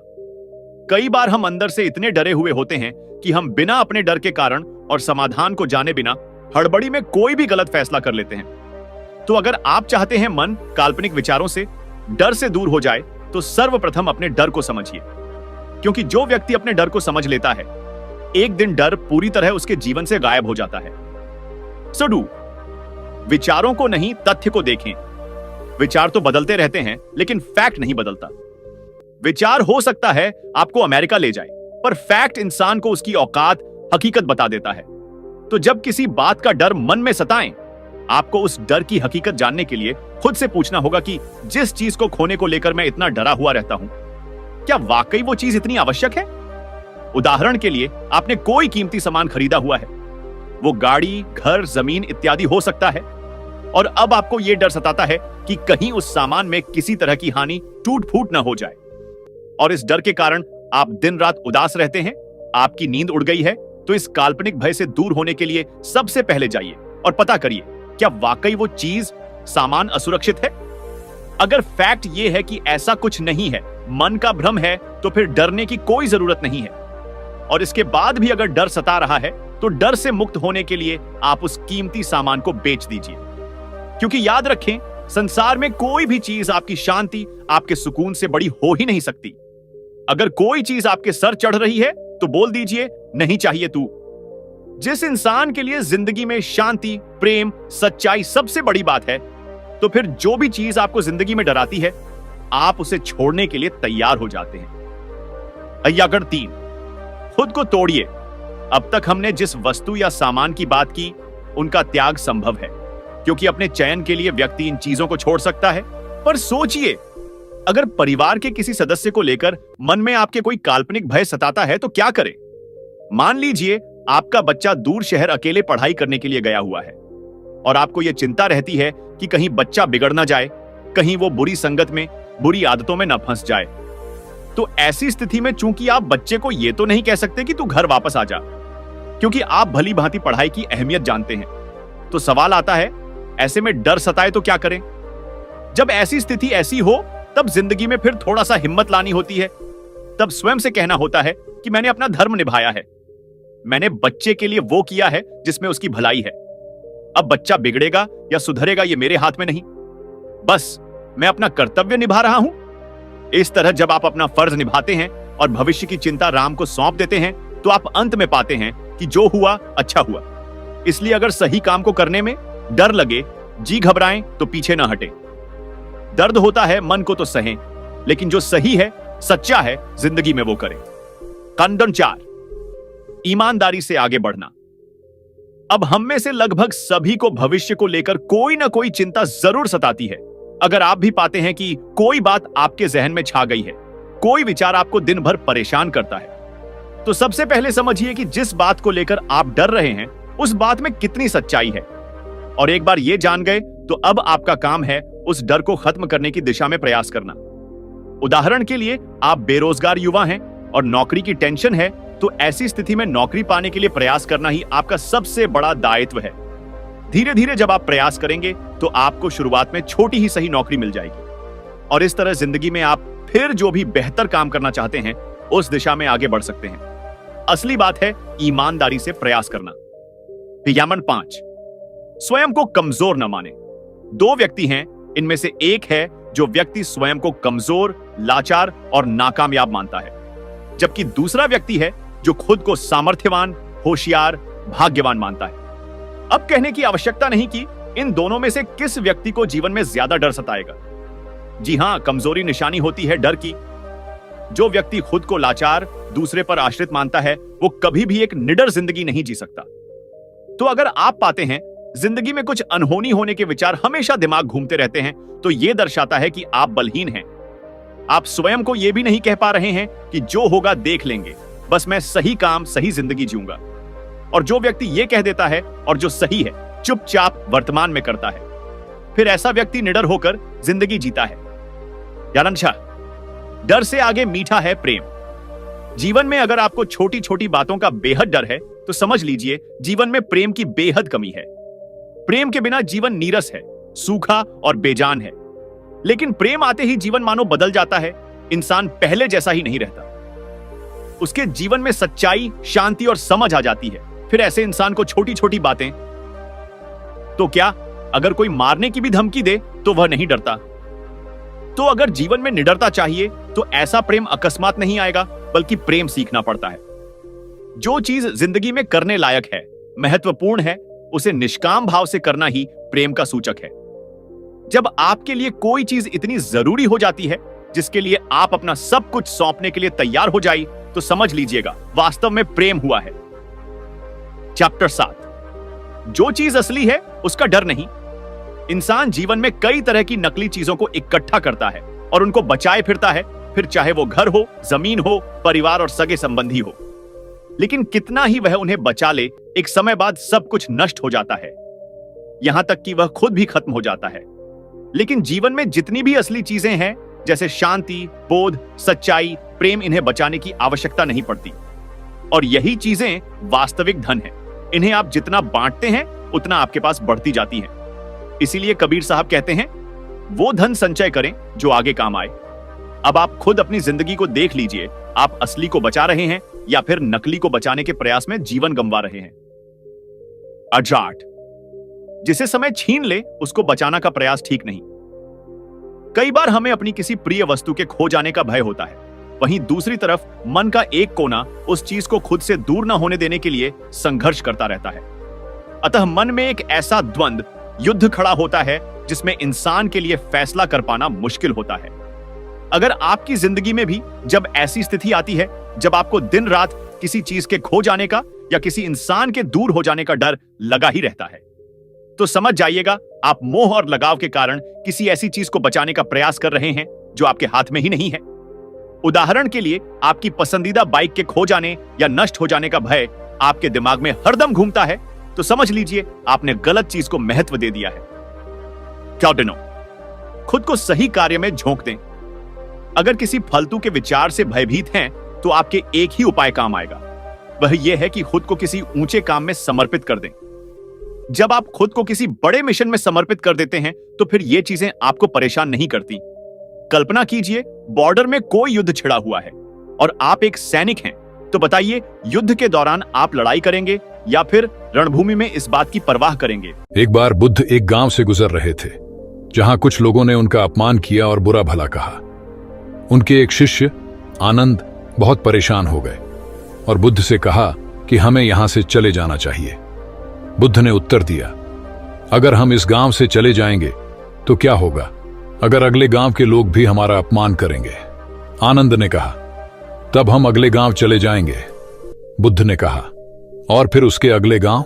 कई बार हम अंदर से इतने डरे हुए होते हैं कि हम बिना अपने डर के कारण और समाधान को जाने बिना हड़बड़ी में कोई भी गलत फैसला कर लेते हैं। तो अगर आप चाहते हैं मन काल्पनिक विचारों से, डर से दूर हो जाए, तो सर्वप्रथम अपने डर को समझिए, क्योंकि जो व्यक्ति अपने डर को समझ लेता है, एक दिन डर पूरी तरह उसके जीवन से गायब हो जाता है। सो डू, विचारों को नहीं तथ्य को देखें। विचार तो बदलते रहते हैं, लेकिन फैक्ट नहीं बदलता। विचार हो सकता है आपको अमेरिका ले जाए, पर फैक्ट इंसान को उसकी औकात, हकीकत बता देता है। तो जब किसी बात का डर मन में सताएं, आपको उस डर की हकीकत जानने के लिए खुद से पूछना होगा कि जिस चीज को खोने को लेकर मैं इतना डरा हुआ रहता हूं, क्या वाकई वो चीज इतनी आवश्यक है? उदाहरण के लिए, आपने कोई कीमती सामान खरीदा हुआ है, वो गाड़ी, घर, जमीन इत्यादि हो सकता है, और अब आपको यह डर सताता है कि कहीं उस सामान में किसी तरह की हानि, टूट फूट न हो जाए, और इस डर के कारण आप दिन रात उदास रहते हैं, आपकी नींद उड़ गई है। तो इस काल्पनिक भय से दूर होने के लिए सबसे पहले जाइए और पता करिए क्या वाकई वो चीज, सामान असुरक्षित है। अगर फैक्ट ये है कि ऐसा कुछ नहीं है, मन का भ्रम है, तो फिर डरने की कोई जरूरत नहीं है। और इसके बाद भी अगर डर सता रहा है, तो डर से मुक्त होने के लिए आप उस कीमती सामान को बेच दीजिए, क्योंकि याद रखें, संसार में कोई भी चीज आपकी शांति, आपके सुकून से बड़ी हो ही नहीं सकती। अगर कोई चीज आपके सर चढ़ रही है, तो बोल दीजिए, नहीं चाहिए तू। जिस इंसान के लिए जिंदगी में शांति, प्रेम, सच्चाई सबसे बड़ी बात है, तो फिर जो भी चीज आपको जिंदगी में डराती है, आप उसे छोड़ने के लिए तैयार हो जाते हैं। अय्यागढ़ 3, खुद को तोड़िए। अब तक हमने जिस वस्तु या सामान की बात की, उनका त्याग संभव है, क्योंकि अपने चयन के लिए व्यक्ति इन चीजों को छोड़ सकता है। पर सोचिए, अगर परिवार के किसी सदस्य को लेकर मन में आपके कोई काल्पनिक भय सताता है, तो क्या करें? मान लीजिए आपका बच्चा दूर शहर अकेले पढ़ाई करने के लिए गया हुआ है, और आपको यह चिंता रहती है कि कहीं बच्चा बिगड़ ना जाए, कहीं वो बुरी संगत में, बुरी आदतों में न फंस जाए। तो ऐसी स्थिति में चूंकि आप बच्चे को यह तो नहीं कह सकते कि तू घर वापस आ जा, क्योंकि आप भली भांति पढ़ाई की अहमियत जानते हैं। तो सवाल आता है, ऐसे में डर सताए तो क्या करें? जब ऐसी स्थिति ऐसी हो, तब जिंदगी में फिर थोड़ा सा हिम्मत लानी होती है। तब स्वयं से कहना होता है कि मैंने अपना धर्म निभाया है, मैंने बच्चे के लिए वो किया है जिसमें उसकी भलाई है। अब बच्चा बिगड़ेगा या सुधरेगा ये मेरे हाथ में नहीं, बस मैं अपना कर्तव्य निभा रहा हूं। इस तरह जब आप अपना फर्ज निभाते हैं और भविष्य की चिंता राम को सौंप देते हैं, तो आप अंत में पाते हैं कि जो हुआ अच्छा हुआ। इसलिए अगर सही काम को करने में डर लगे, जी घबराएं, तो पीछे ना हटे। दर्द होता है, मन को तो सहें, लेकिन जो सही है, सच्चा है, जिंदगी में वो करें। कंडन 4, ईमानदारी से आगे बढ़ना। अब हम में से लगभग सभी को भविष्य को लेकर कोई ना कोई चिंता जरूर सताती है। अगर आप भी पाते हैं कि कोई बात आपके जहन में छा गई है, कोई विचार आपको दिन भर परेशान करता है, तो सबसे पहले समझिए कि जिस बात को लेकर आप डर रहे हैं, उस बात में कितनी सच्चाई है। और एक बार ये जान गए, तो अब आपका काम है उस डर को खत्म करने की दिशा में प्रयास करना। उदाहरण के लिए, आप बेरोजगार युवा हैं और नौकरी की टेंशन है, तो ऐसी स्थिति में नौकरी पाने के लिए प्रयास करना ही आपका सबसे बड़ा दायित्व है। धीरे धीरे जब आप प्रयास करेंगे, तो आपको शुरुआत में छोटी ही सही नौकरी मिल जाएगी, और इस तरह जिंदगी में आप फिर जो भी बेहतर काम करना चाहते हैं, उस दिशा में आगे बढ़ सकते हैं। असली बात है ईमानदारी से प्रयास करना। विज्ञापन 5, स्वयं को कमजोर न माने। दो व्यक्ति हैं, इनमें से एक है जो व्यक्ति स्वयं को कमजोर, लाचार और नाकामयाब मानता है, जबकि दूसरा व्यक्ति है जो खुद को सामर्थ्यवान, होशियार, भाग्यवान मानता है। अब कहने की आवश्यकता नहीं कि इन दोनों में से किस व्यक्ति को जीवन में ज्यादा डर सताएगा। जी हां, कमजोरी निशानी होती है डर की। जो व्यक्ति खुद को लाचार, दूसरे पर आश्रित मानता है, वो कभी भी एक निडर जिंदगी नहीं जी सकता। तो अगर आप पाते हैं जिंदगी में कुछ अनहोनी होने के विचार हमेशा दिमाग घूमते रहते हैं, तो यह दर्शाता है कि आप बलहीन हैं। आप स्वयं को यह भी नहीं कह पा रहे हैं कि जो होगा देख लेंगे, बस मैं सही काम, सही जिंदगी जीऊंगा। और जो व्यक्ति यह कह देता है और जो सही है चुपचाप वर्तमान में करता है, फिर ऐसा व्यक्ति निडर होकर जिंदगी जीता है। यानंशा, डर से आगे मीठा है प्रेम। जीवन में अगर आपको छोटी छोटी बातों का बेहद डर है, तो समझ लीजिए जीवन में प्रेम की बेहद कमी है। प्रेम के बिना जीवन नीरस है, सूखा और बेजान है। लेकिन प्रेम आते ही जीवन मानो बदल जाता है। इंसान पहले जैसा ही नहीं रहता। उसके जीवन में सच्चाई, शांति और समझ आ जाती है। फिर ऐसे इंसान को छोटी छोटी बातें, तो क्या अगर कोई मारने की भी धमकी दे तो वह नहीं डरता। तो अगर जीवन में निडरता चाहिए तो ऐसा प्रेम अकस्मात नहीं आएगा, बल्कि प्रेम सीखना पड़ता है। जो चीज जिंदगी में करने लायक है, महत्वपूर्ण है, उसे निष्काम भाव से करना ही प्रेम का सूचक है। जब आपके लिए कोई चीज इतनी जरूरी हो जाती है जिसके लिए आप अपना सब कुछ सौंपने के लिए तैयार हो जाए, तो समझ लीजिएगा वास्तव में प्रेम हुआ है। चैप्टर 7, जो चीज असली है उसका डर नहीं। इंसान जीवन में कई तरह की नकली चीजों को इकट्ठा करता है और उनको बचाए फिरता है, फिर चाहे वो घर हो, जमीन हो, परिवार और सगे संबंधी हो। लेकिन कितना ही वह उन्हें बचा ले, एक समय बाद सब कुछ नष्ट हो जाता है, यहां तक कि वह खुद भी खत्म हो जाता है। लेकिन जीवन में जितनी भी असली चीजें हैं, जैसे शांति, बोध, सच्चाई, प्रेम, इन्हें बचाने की आवश्यकता नहीं पड़ती। और यही चीजें वास्तविक धन है। इन्हें आप जितना बांटते हैं उतना आपके पास बढ़ती जाती है। इसीलिए कबीर साहब कहते हैं, वो धन संचय करें जो आगे काम आए। अब आप खुद अपनी जिंदगी को देख लीजिए, आप असली को बचा रहे हैं या फिर नकली को बचाने के प्रयास में जीवन गंवा रहे हैं। अजाट, जिसे समय छीन ले उसको बचाना का प्रयास ठीक नहीं। कई बार हमें अपनी किसी प्रिय वस्तु के खो जाने का भय होता है, वहीं दूसरी तरफ मन का एक कोना उस चीज को खुद से दूर न होने देने के लिए संघर्ष करता रहता है। अतः मन में एक ऐसा द्वंद्व, युद्ध खड़ा होता है जिसमें इंसान के लिए फैसला कर पाना मुश्किल होता है। अगर आपकी जिंदगी में भी जब ऐसी स्थिति आती है, जब आपको दिन रात किसी चीज के खो जाने का या किसी इंसान के दूर हो जाने का डर लगा ही रहता है, तो समझ जाइएगा आप मोह और लगाव के कारण किसी ऐसी चीज को बचाने का प्रयास कर रहे हैं जो आपके हाथ में ही नहीं है। उदाहरण के लिए, आपकी पसंदीदा बाइक के खो जाने या नष्ट हो जाने का भय आपके दिमाग में हरदम घूमता है, तो समझ लीजिए आपने गलत चीज को महत्व दे दिया है। क्लाउडिनो, खुद को सही कार्य में झोंक दें। अगर किसी फालतू के विचार से भयभीत हैं, तो आपके एक ही उपाय काम आएगा, वह यह है कि खुद को किसी ऊंचे काम में समर्पित कर दें। जब आप खुद को किसी बड़े मिशन में समर्पित कर देते हैं, तो फिर ये चीजें आपको परेशान नहीं करती। कल्पना कीजिए, बॉर्डर में कोई युद्ध छिड़ा हुआ है और आप एक सैनिक हैं, तो बताइए युद्ध के दौरान आप लड़ाई करेंगे या फिर रणभूमि में इस बात की परवाह करेंगे? एक बार बुद्ध एक गांव से गुजर रहे थे, जहां कुछ लोगों ने उनका अपमान किया और बुरा भला कहा। उनके एक शिष्य आनंद बहुत परेशान हो गए और बुद्ध से कहा कि हमें यहां से चले जाना चाहिए। बुद्ध ने उत्तर दिया, अगर हम इस गांव से चले जाएंगे तो क्या होगा अगर अगले गांव के लोग भी हमारा अपमान करेंगे? आनंद ने कहा, तब हम अगले गांव चले जाएंगे। बुद्ध ने कहा, और फिर उसके अगले गांव?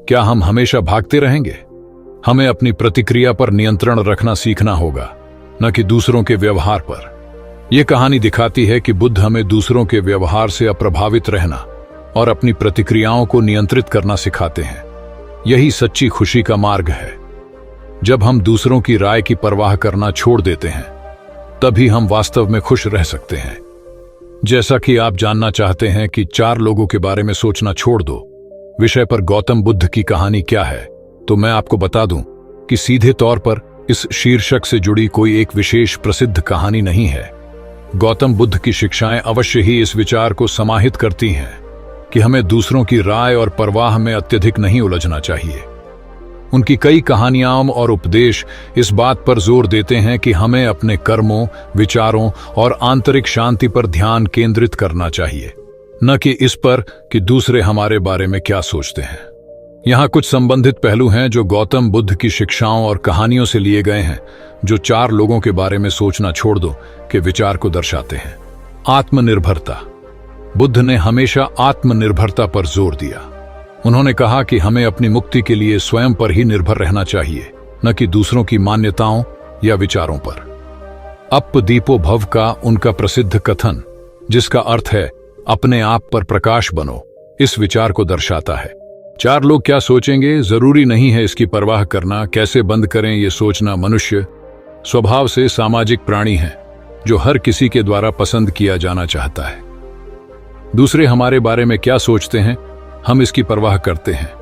क्या हम हमेशा भागते रहेंगे? हमें अपनी प्रतिक्रिया पर नियंत्रण रखना सीखना होगा, न कि दूसरों के व्यवहार पर। यह कहानी दिखाती है कि बुद्ध हमें दूसरों के व्यवहार से अप्रभावित रहना और अपनी प्रतिक्रियाओं को नियंत्रित करना सिखाते हैं। यही सच्ची खुशी का मार्ग है। जब हम दूसरों की राय की परवाह करना छोड़ देते हैं, तभी हम वास्तव में खुश रह सकते हैं। जैसा कि आप जानना चाहते हैं कि 4 लोगों के बारे में सोचना छोड़ दो विषय पर गौतम बुद्ध की कहानी क्या है, तो मैं आपको बता दूं कि सीधे तौर पर इस शीर्षक से जुड़ी कोई एक विशेष प्रसिद्ध कहानी नहीं है। गौतम बुद्ध की शिक्षाएं अवश्य ही इस विचार को समाहित करती हैं कि हमें दूसरों की राय और परवाह में अत्यधिक नहीं उलझना चाहिए। उनकी कई कहानियां और उपदेश इस बात पर जोर देते हैं कि हमें अपने कर्मों, विचारों और आंतरिक शांति पर ध्यान केंद्रित करना चाहिए, न कि इस पर कि दूसरे हमारे बारे में क्या सोचते हैं। यहाँ कुछ संबंधित पहलू हैं जो गौतम बुद्ध की शिक्षाओं और कहानियों से लिए गए हैं, जो 4 लोगों के बारे में सोचना छोड़ दो के विचार को दर्शाते हैं। आत्मनिर्भरता। बुद्ध ने हमेशा आत्मनिर्भरता पर जोर दिया। उन्होंने कहा कि हमें अपनी मुक्ति के लिए स्वयं पर ही निर्भर रहना चाहिए, न कि दूसरों की मान्यताओं या विचारों पर। अप दीपो भव का उनका प्रसिद्ध कथन, जिसका अर्थ है अपने आप पर प्रकाश बनो, इस विचार को दर्शाता है। 4 लोग क्या सोचेंगे जरूरी नहीं है इसकी परवाह करना। कैसे बंद करें ये सोचना। मनुष्य स्वभाव से सामाजिक प्राणी है जो हर किसी के द्वारा पसंद किया जाना चाहता है। दूसरे हमारे बारे में क्या सोचते हैं, हम इसकी परवाह करते हैं।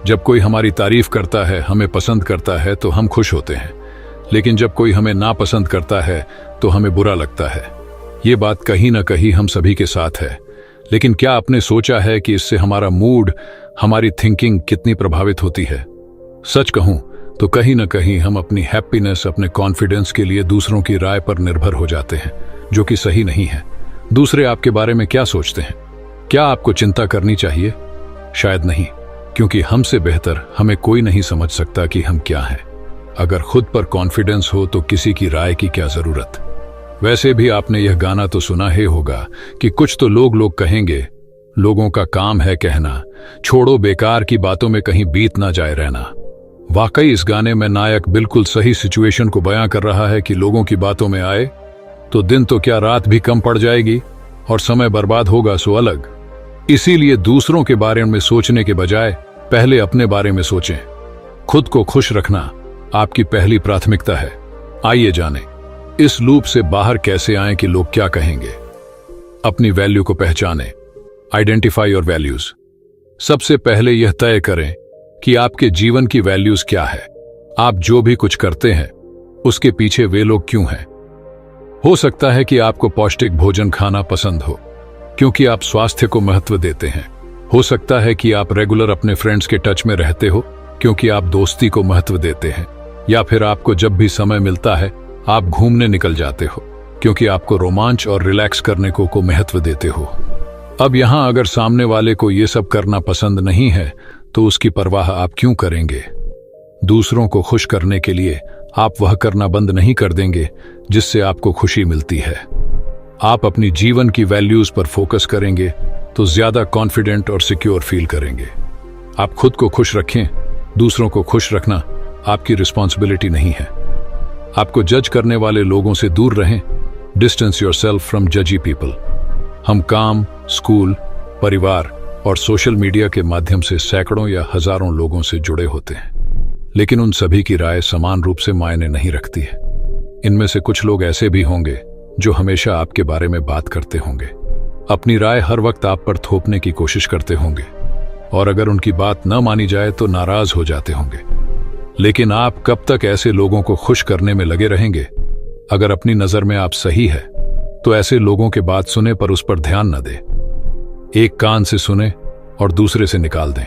जब कोई हमारी तारीफ करता है, हमें पसंद करता है तो हम खुश होते हैं, लेकिन जब कोई हमें नापसंद करता है तो हमें बुरा लगता है। ये बात कहीं ना कहीं हम सभी के साथ है, लेकिन क्या आपने सोचा है कि इससे हमारा मूड, हमारी थिंकिंग कितनी प्रभावित होती है? सच कहूं तो कहीं ना कहीं हम अपनी हैप्पीनेस, अपने कॉन्फिडेंस के लिए दूसरों की राय पर निर्भर हो जाते हैं, जो कि सही नहीं है। दूसरे आपके बारे में क्या सोचते हैं? क्या आपको चिंता करनी चाहिए? शायद नहीं, क्योंकि हमसे बेहतर हमें कोई नहीं समझ सकता कि हम क्या हैं। अगर खुद पर कॉन्फिडेंस हो तो किसी की राय की क्या जरूरत। वैसे भी आपने यह गाना तो सुना ही होगा कि कुछ तो लोग कहेंगे, लोगों का काम है कहना, छोड़ो बेकार की बातों में कहीं बीत ना जाए रहना। वाकई इस गाने में नायक बिल्कुल सही सिचुएशन को बयां कर रहा है कि लोगों की बातों में आए तो दिन तो क्या रात भी कम पड़ जाएगी और समय बर्बाद होगा सो अलग। इसीलिए दूसरों के बारे में सोचने के बजाय पहले अपने बारे में सोचें। खुद को खुश रखना आपकी पहली प्राथमिकता है। आइए जानें इस लूप से बाहर कैसे आएं कि लोग क्या कहेंगे। अपनी वैल्यू को पहचानें। Identify your values. सबसे पहले यह तय करें कि आपके जीवन की वैल्यूज क्या है। आप जो भी कुछ करते हैं उसके पीछे वे लोग क्यों हैं। हो सकता है कि आपको पौष्टिक भोजन खाना पसंद हो क्योंकि आप स्वास्थ्य को महत्व देते हैं। हो सकता है कि आप रेगुलर अपने फ्रेंड्स के टच में रहते हो क्योंकि आप दोस्ती को महत्व देते हैं, या फिर आपको जब भी समय मिलता है आप घूमने निकल जाते हो क्योंकि आपको रोमांच और रिलैक्स करने को महत्व देते हो। अब यहां अगर सामने वाले को ये सब करना पसंद नहीं है तो उसकी परवाह आप क्यों करेंगे? दूसरों को खुश करने के लिए आप वह करना बंद नहीं कर देंगे जिससे आपको खुशी मिलती है। आप अपनी जीवन की वैल्यूज पर फोकस करेंगे तो ज्यादा कॉन्फिडेंट और सिक्योर फील करेंगे। आप खुद को खुश रखें। दूसरों को खुश रखना आपकी रिस्पॉन्सिबिलिटी नहीं है। आपको जज करने वाले लोगों से दूर रहें। डिस्टेंस योरसेल्फ फ्रॉम जजी पीपल। हम काम, स्कूल, परिवार और सोशल मीडिया के माध्यम से सैकड़ों या हजारों लोगों से जुड़े होते हैं, लेकिन उन सभी की राय समान रूप से मायने नहीं रखती है। इनमें से कुछ लोग ऐसे भी होंगे जो हमेशा आपके बारे में बात करते होंगे, अपनी राय हर वक्त आप पर थोपने की कोशिश करते होंगे, और अगर उनकी बात न मानी जाए तो नाराज हो जाते होंगे। लेकिन आप कब तक ऐसे लोगों को खुश करने में लगे रहेंगे? अगर अपनी नजर में आप सही है तो ऐसे लोगों के बात सुने पर उस पर ध्यान न दें। एक कान से सुने और दूसरे से निकाल दें।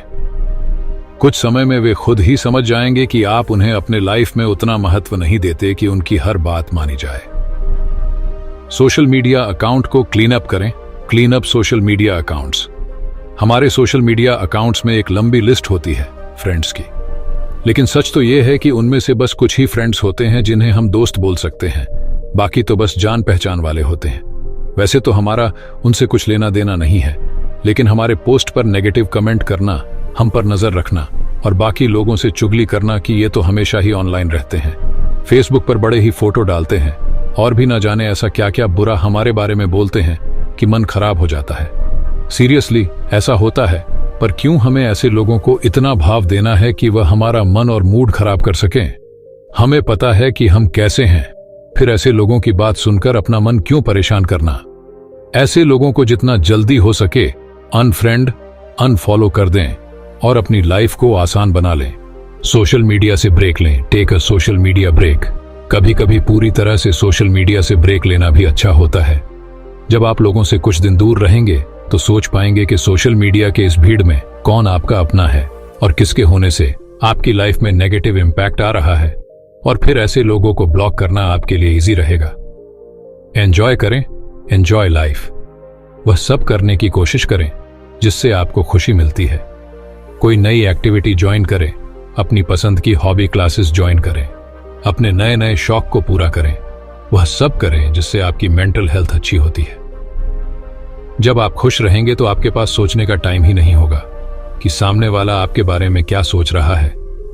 कुछ समय में वे खुद ही समझ जाएंगे कि आप उन्हें अपने लाइफ में उतना महत्व नहीं देते कि उनकी हर बात मानी जाए। सोशल मीडिया अकाउंट को क्लीन अप करें। Clean up social media accounts. हमारे सोशल मीडिया अकाउंट्स में एक लंबी लिस्ट होती है फ्रेंड्स की, लेकिन सच तो यह है कि उनमें से बस कुछ ही फ्रेंड्स होते हैं जिन्हें हम दोस्त बोल सकते हैं, बाकी तो बस जान पहचान वाले होते हैं। वैसे तो हमारा उनसे कुछ लेना देना नहीं है, लेकिन हमारे पोस्ट पर नेगेटिव कमेंट करना, हम पर नजर रखना और बाकी लोगों से चुगली करना कि ये तो हमेशा ही ऑनलाइन रहते हैं, फेसबुक पर बड़े ही फोटो डालते हैं और भी ना जाने ऐसा क्या क्या बुरा हमारे बारे में बोलते हैं कि मन खराब हो जाता है। सीरियसली ऐसा होता है, पर क्यों हमें ऐसे लोगों को इतना भाव देना है कि वह हमारा मन और मूड खराब कर सकें? हमें पता है कि हम कैसे हैं, फिर ऐसे लोगों की बात सुनकर अपना मन क्यों परेशान करना? ऐसे लोगों को जितना जल्दी हो सके अनफ्रेंड, अनफॉलो कर दें और अपनी लाइफ को आसान बना लें। सोशल मीडिया से ब्रेक लें। Take a social media break. कभी कभी पूरी तरह से सोशल मीडिया से ब्रेक लेना भी अच्छा होता है। जब आप लोगों से कुछ दिन दूर रहेंगे तो सोच पाएंगे कि सोशल मीडिया के इस भीड़ में कौन आपका अपना है और किसके होने से आपकी लाइफ में नेगेटिव इम्पैक्ट आ रहा है, और फिर ऐसे लोगों को ब्लॉक करना आपके लिए इजी रहेगा। एंजॉय करें, एंजॉय लाइफ। वह सब करने की कोशिश करें जिससे आपको खुशी मिलती है। कोई नई एक्टिविटी ज्वाइन करें, अपनी पसंद की हॉबी क्लासेस ज्वाइन करें, अपने नए नए शौक को पूरा करें। वह सब करें जिससे आपकी मेंटल हेल्थ अच्छी होती है। जब आप खुश रहेंगे तो आपके पास सोचने का टाइम ही नहीं होगा कि सामने वाला आपके बारे में क्या सोच रहा है।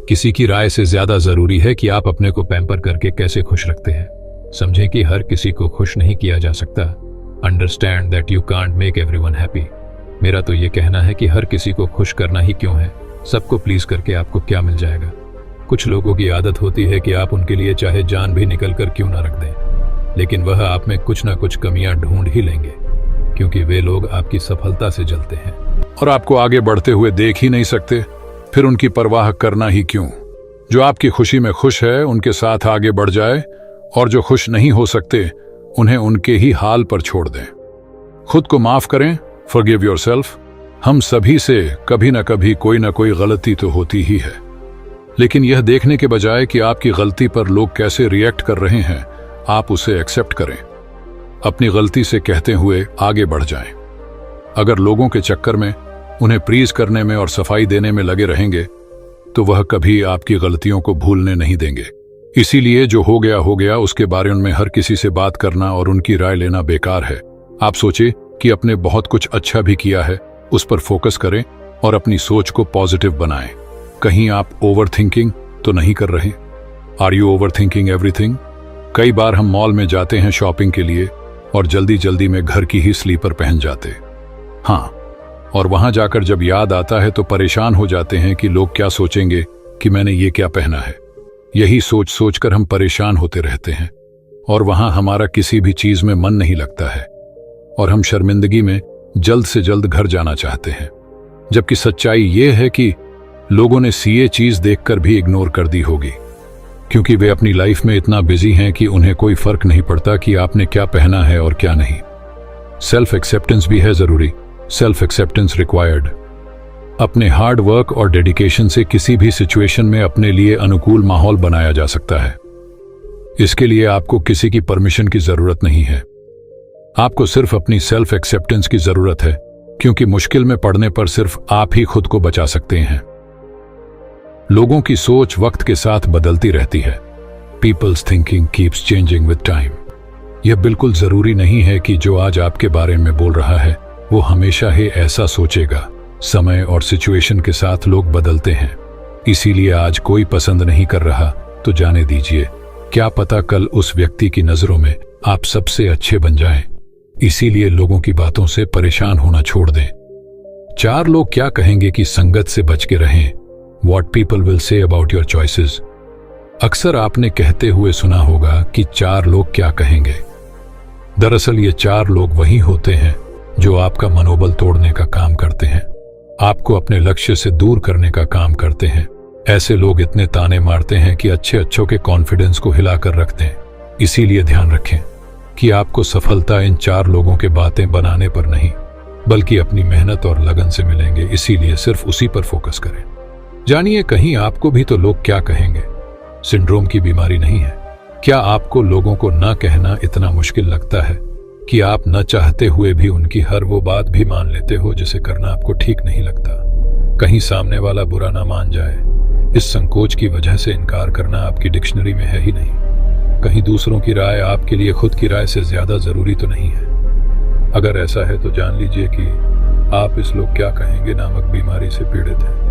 किसी की राय से ज्यादा जरूरी है कि आप अपने को पैम्पर करके कैसे खुश रखते हैं। समझें कि हर किसी को खुश नहीं किया जा सकता। Understand that you can't make everyone happy. मेरा तो ये कहना है कि हर किसी को खुश करना ही क्यों है, सबको प्लीज करके आपको क्या मिल जाएगा। कुछ लोगों की आदत होती है कि आप उनके लिए चाहे जान भी निकल कर क्यों ना रख दें, लेकिन वह आप में कुछ ना कुछ कमियां ढूंढ ही लेंगे, क्योंकि वे लोग आपकी सफलता से जलते हैं और आपको आगे बढ़ते हुए देख ही नहीं सकते। फिर उनकी परवाह करना ही क्यों। जो आपकी खुशी में खुश है उनके साथ आगे बढ़ जाए, और जो खुश नहीं हो सकते उन्हें उनके ही हाल पर छोड़ दें। खुद को माफ करें, फॉरगिव योरसेल्फ। हम सभी से कभी ना कभी कोई ना कोई गलती तो होती ही है, लेकिन यह देखने के बजाय कि आपकी गलती पर लोग कैसे रिएक्ट कर रहे हैं, आप उसे एक्सेप्ट करें। अपनी गलती से कहते हुए आगे बढ़ जाएं। अगर लोगों के चक्कर में उन्हें प्रीज करने में और सफाई देने में लगे रहेंगे तो वह कभी आपकी गलतियों को भूलने नहीं देंगे। इसीलिए जो हो गया उसके बारे में हर किसी से बात करना और उनकी राय लेना बेकार है। आप सोचे कि अपने बहुत कुछ अच्छा भी किया है, उस पर फोकस करें और अपनी सोच को पॉजिटिव बनाएं। कहीं आप ओवर थिंकिंग तो नहीं कर रहे? Are you overthinking everything? कई बार हम मॉल में जाते हैं शॉपिंग के लिए और जल्दी जल्दी में घर की ही स्लीपर पहन जाते। हाँ, और वहां जाकर जब याद आता है तो परेशान हो जाते हैं कि लोग क्या सोचेंगे कि मैंने ये क्या पहना है। यही सोच सोच कर हम परेशान होते रहते हैं और वहां हमारा किसी भी चीज में मन नहीं लगता है और हम शर्मिंदगी में जल्द से जल्द घर जाना चाहते हैं। जबकि सच्चाई ये है कि लोगों ने सीए चीज देखकर भी इग्नोर कर दी होगी, क्योंकि वे अपनी लाइफ में इतना बिजी हैं कि उन्हें कोई फर्क नहीं पड़ता कि आपने क्या पहना है और क्या नहीं। सेल्फ एक्सेप्टेंस भी है जरूरी, सेल्फ एक्सेप्टेंस रिक्वायर्ड। अपने हार्ड वर्क और डेडिकेशन से किसी भी सिचुएशन में अपने लिए अनुकूल माहौल बनाया जा सकता है। इसके लिए आपको किसी की परमिशन की जरूरत नहीं है। आपको सिर्फ अपनी सेल्फ एक्सेप्टेंस की जरूरत है, क्योंकि मुश्किल में पड़ने पर सिर्फ आप ही खुद को बचा सकते हैं। लोगों की सोच वक्त के साथ बदलती रहती है। People's thinking keeps changing with time. यह बिल्कुल जरूरी नहीं है कि जो आज आपके बारे में बोल रहा है वो हमेशा ही ऐसा सोचेगा। समय और सिचुएशन के साथ लोग बदलते हैं, इसीलिए आज कोई पसंद नहीं कर रहा तो जाने दीजिए। क्या पता कल उस व्यक्ति की नजरों में आप सबसे अच्छे बन जाएं। इसीलिए लोगों की बातों से परेशान होना छोड़ दें। 4 लोग क्या कहेंगे कि संगत से बच के रहें। What people will say about your choices। अक्सर आपने कहते हुए सुना होगा कि 4 लोग क्या कहेंगे। दरअसल ये 4 लोग वही होते हैं जो आपका मनोबल तोड़ने का काम करते हैं, आपको अपने लक्ष्य से दूर करने का काम करते हैं। ऐसे लोग इतने ताने मारते हैं कि अच्छों के कॉन्फिडेंस को हिलाकर रखते हैं। इसीलिए ध्यान रखें कि आपको सफलता इन 4 लोगों के बातें बनाने पर नहीं, बल्कि अपनी मेहनत और लगन से मिलेंगे। इसीलिए सिर्फ उसी पर फोकस करें। जानिए, कहीं आपको भी तो लोग क्या कहेंगे सिंड्रोम की बीमारी नहीं है। क्या आपको लोगों को ना कहना इतना मुश्किल लगता है कि आप न चाहते हुए भी उनकी हर वो बात भी मान लेते हो जिसे करना आपको ठीक नहीं लगता? कहीं सामने वाला बुरा ना मान जाए, इस संकोच की वजह से इनकार करना आपकी डिक्शनरी में है ही नहीं। कहीं दूसरों की राय आपके लिए खुद की राय से ज्यादा जरूरी तो नहीं है। अगर ऐसा है तो जान लीजिए कि आप इस लोग क्या कहेंगे नामक बीमारी से पीड़ित हैं।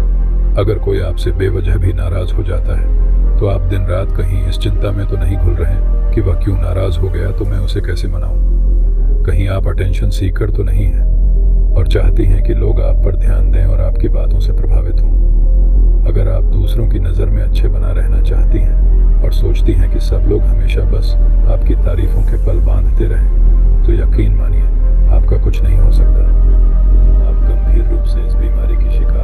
अगर कोई आपसे बेवजह भी नाराज हो जाता है तो आप दिन रात कहीं इस चिंता में तो नहीं घुल रहे कि वह क्यों नाराज हो गया तो मैं उसे कैसे मनाऊं। कहीं आप अटेंशन सीकर तो नहीं हैं और चाहती हैं कि लोग आप पर ध्यान दें और आपकी बातों से प्रभावित हों। अगर आप दूसरों की नज़र में अच्छे बना रहना चाहती हैं और सोचती हैं कि सब लोग हमेशा बस आपकी तारीफों के पल बांधते रहें, तो यकीन मानिए आपका कुछ नहीं हो सकता। आप गंभीर रूप से इस बीमारी की शिकार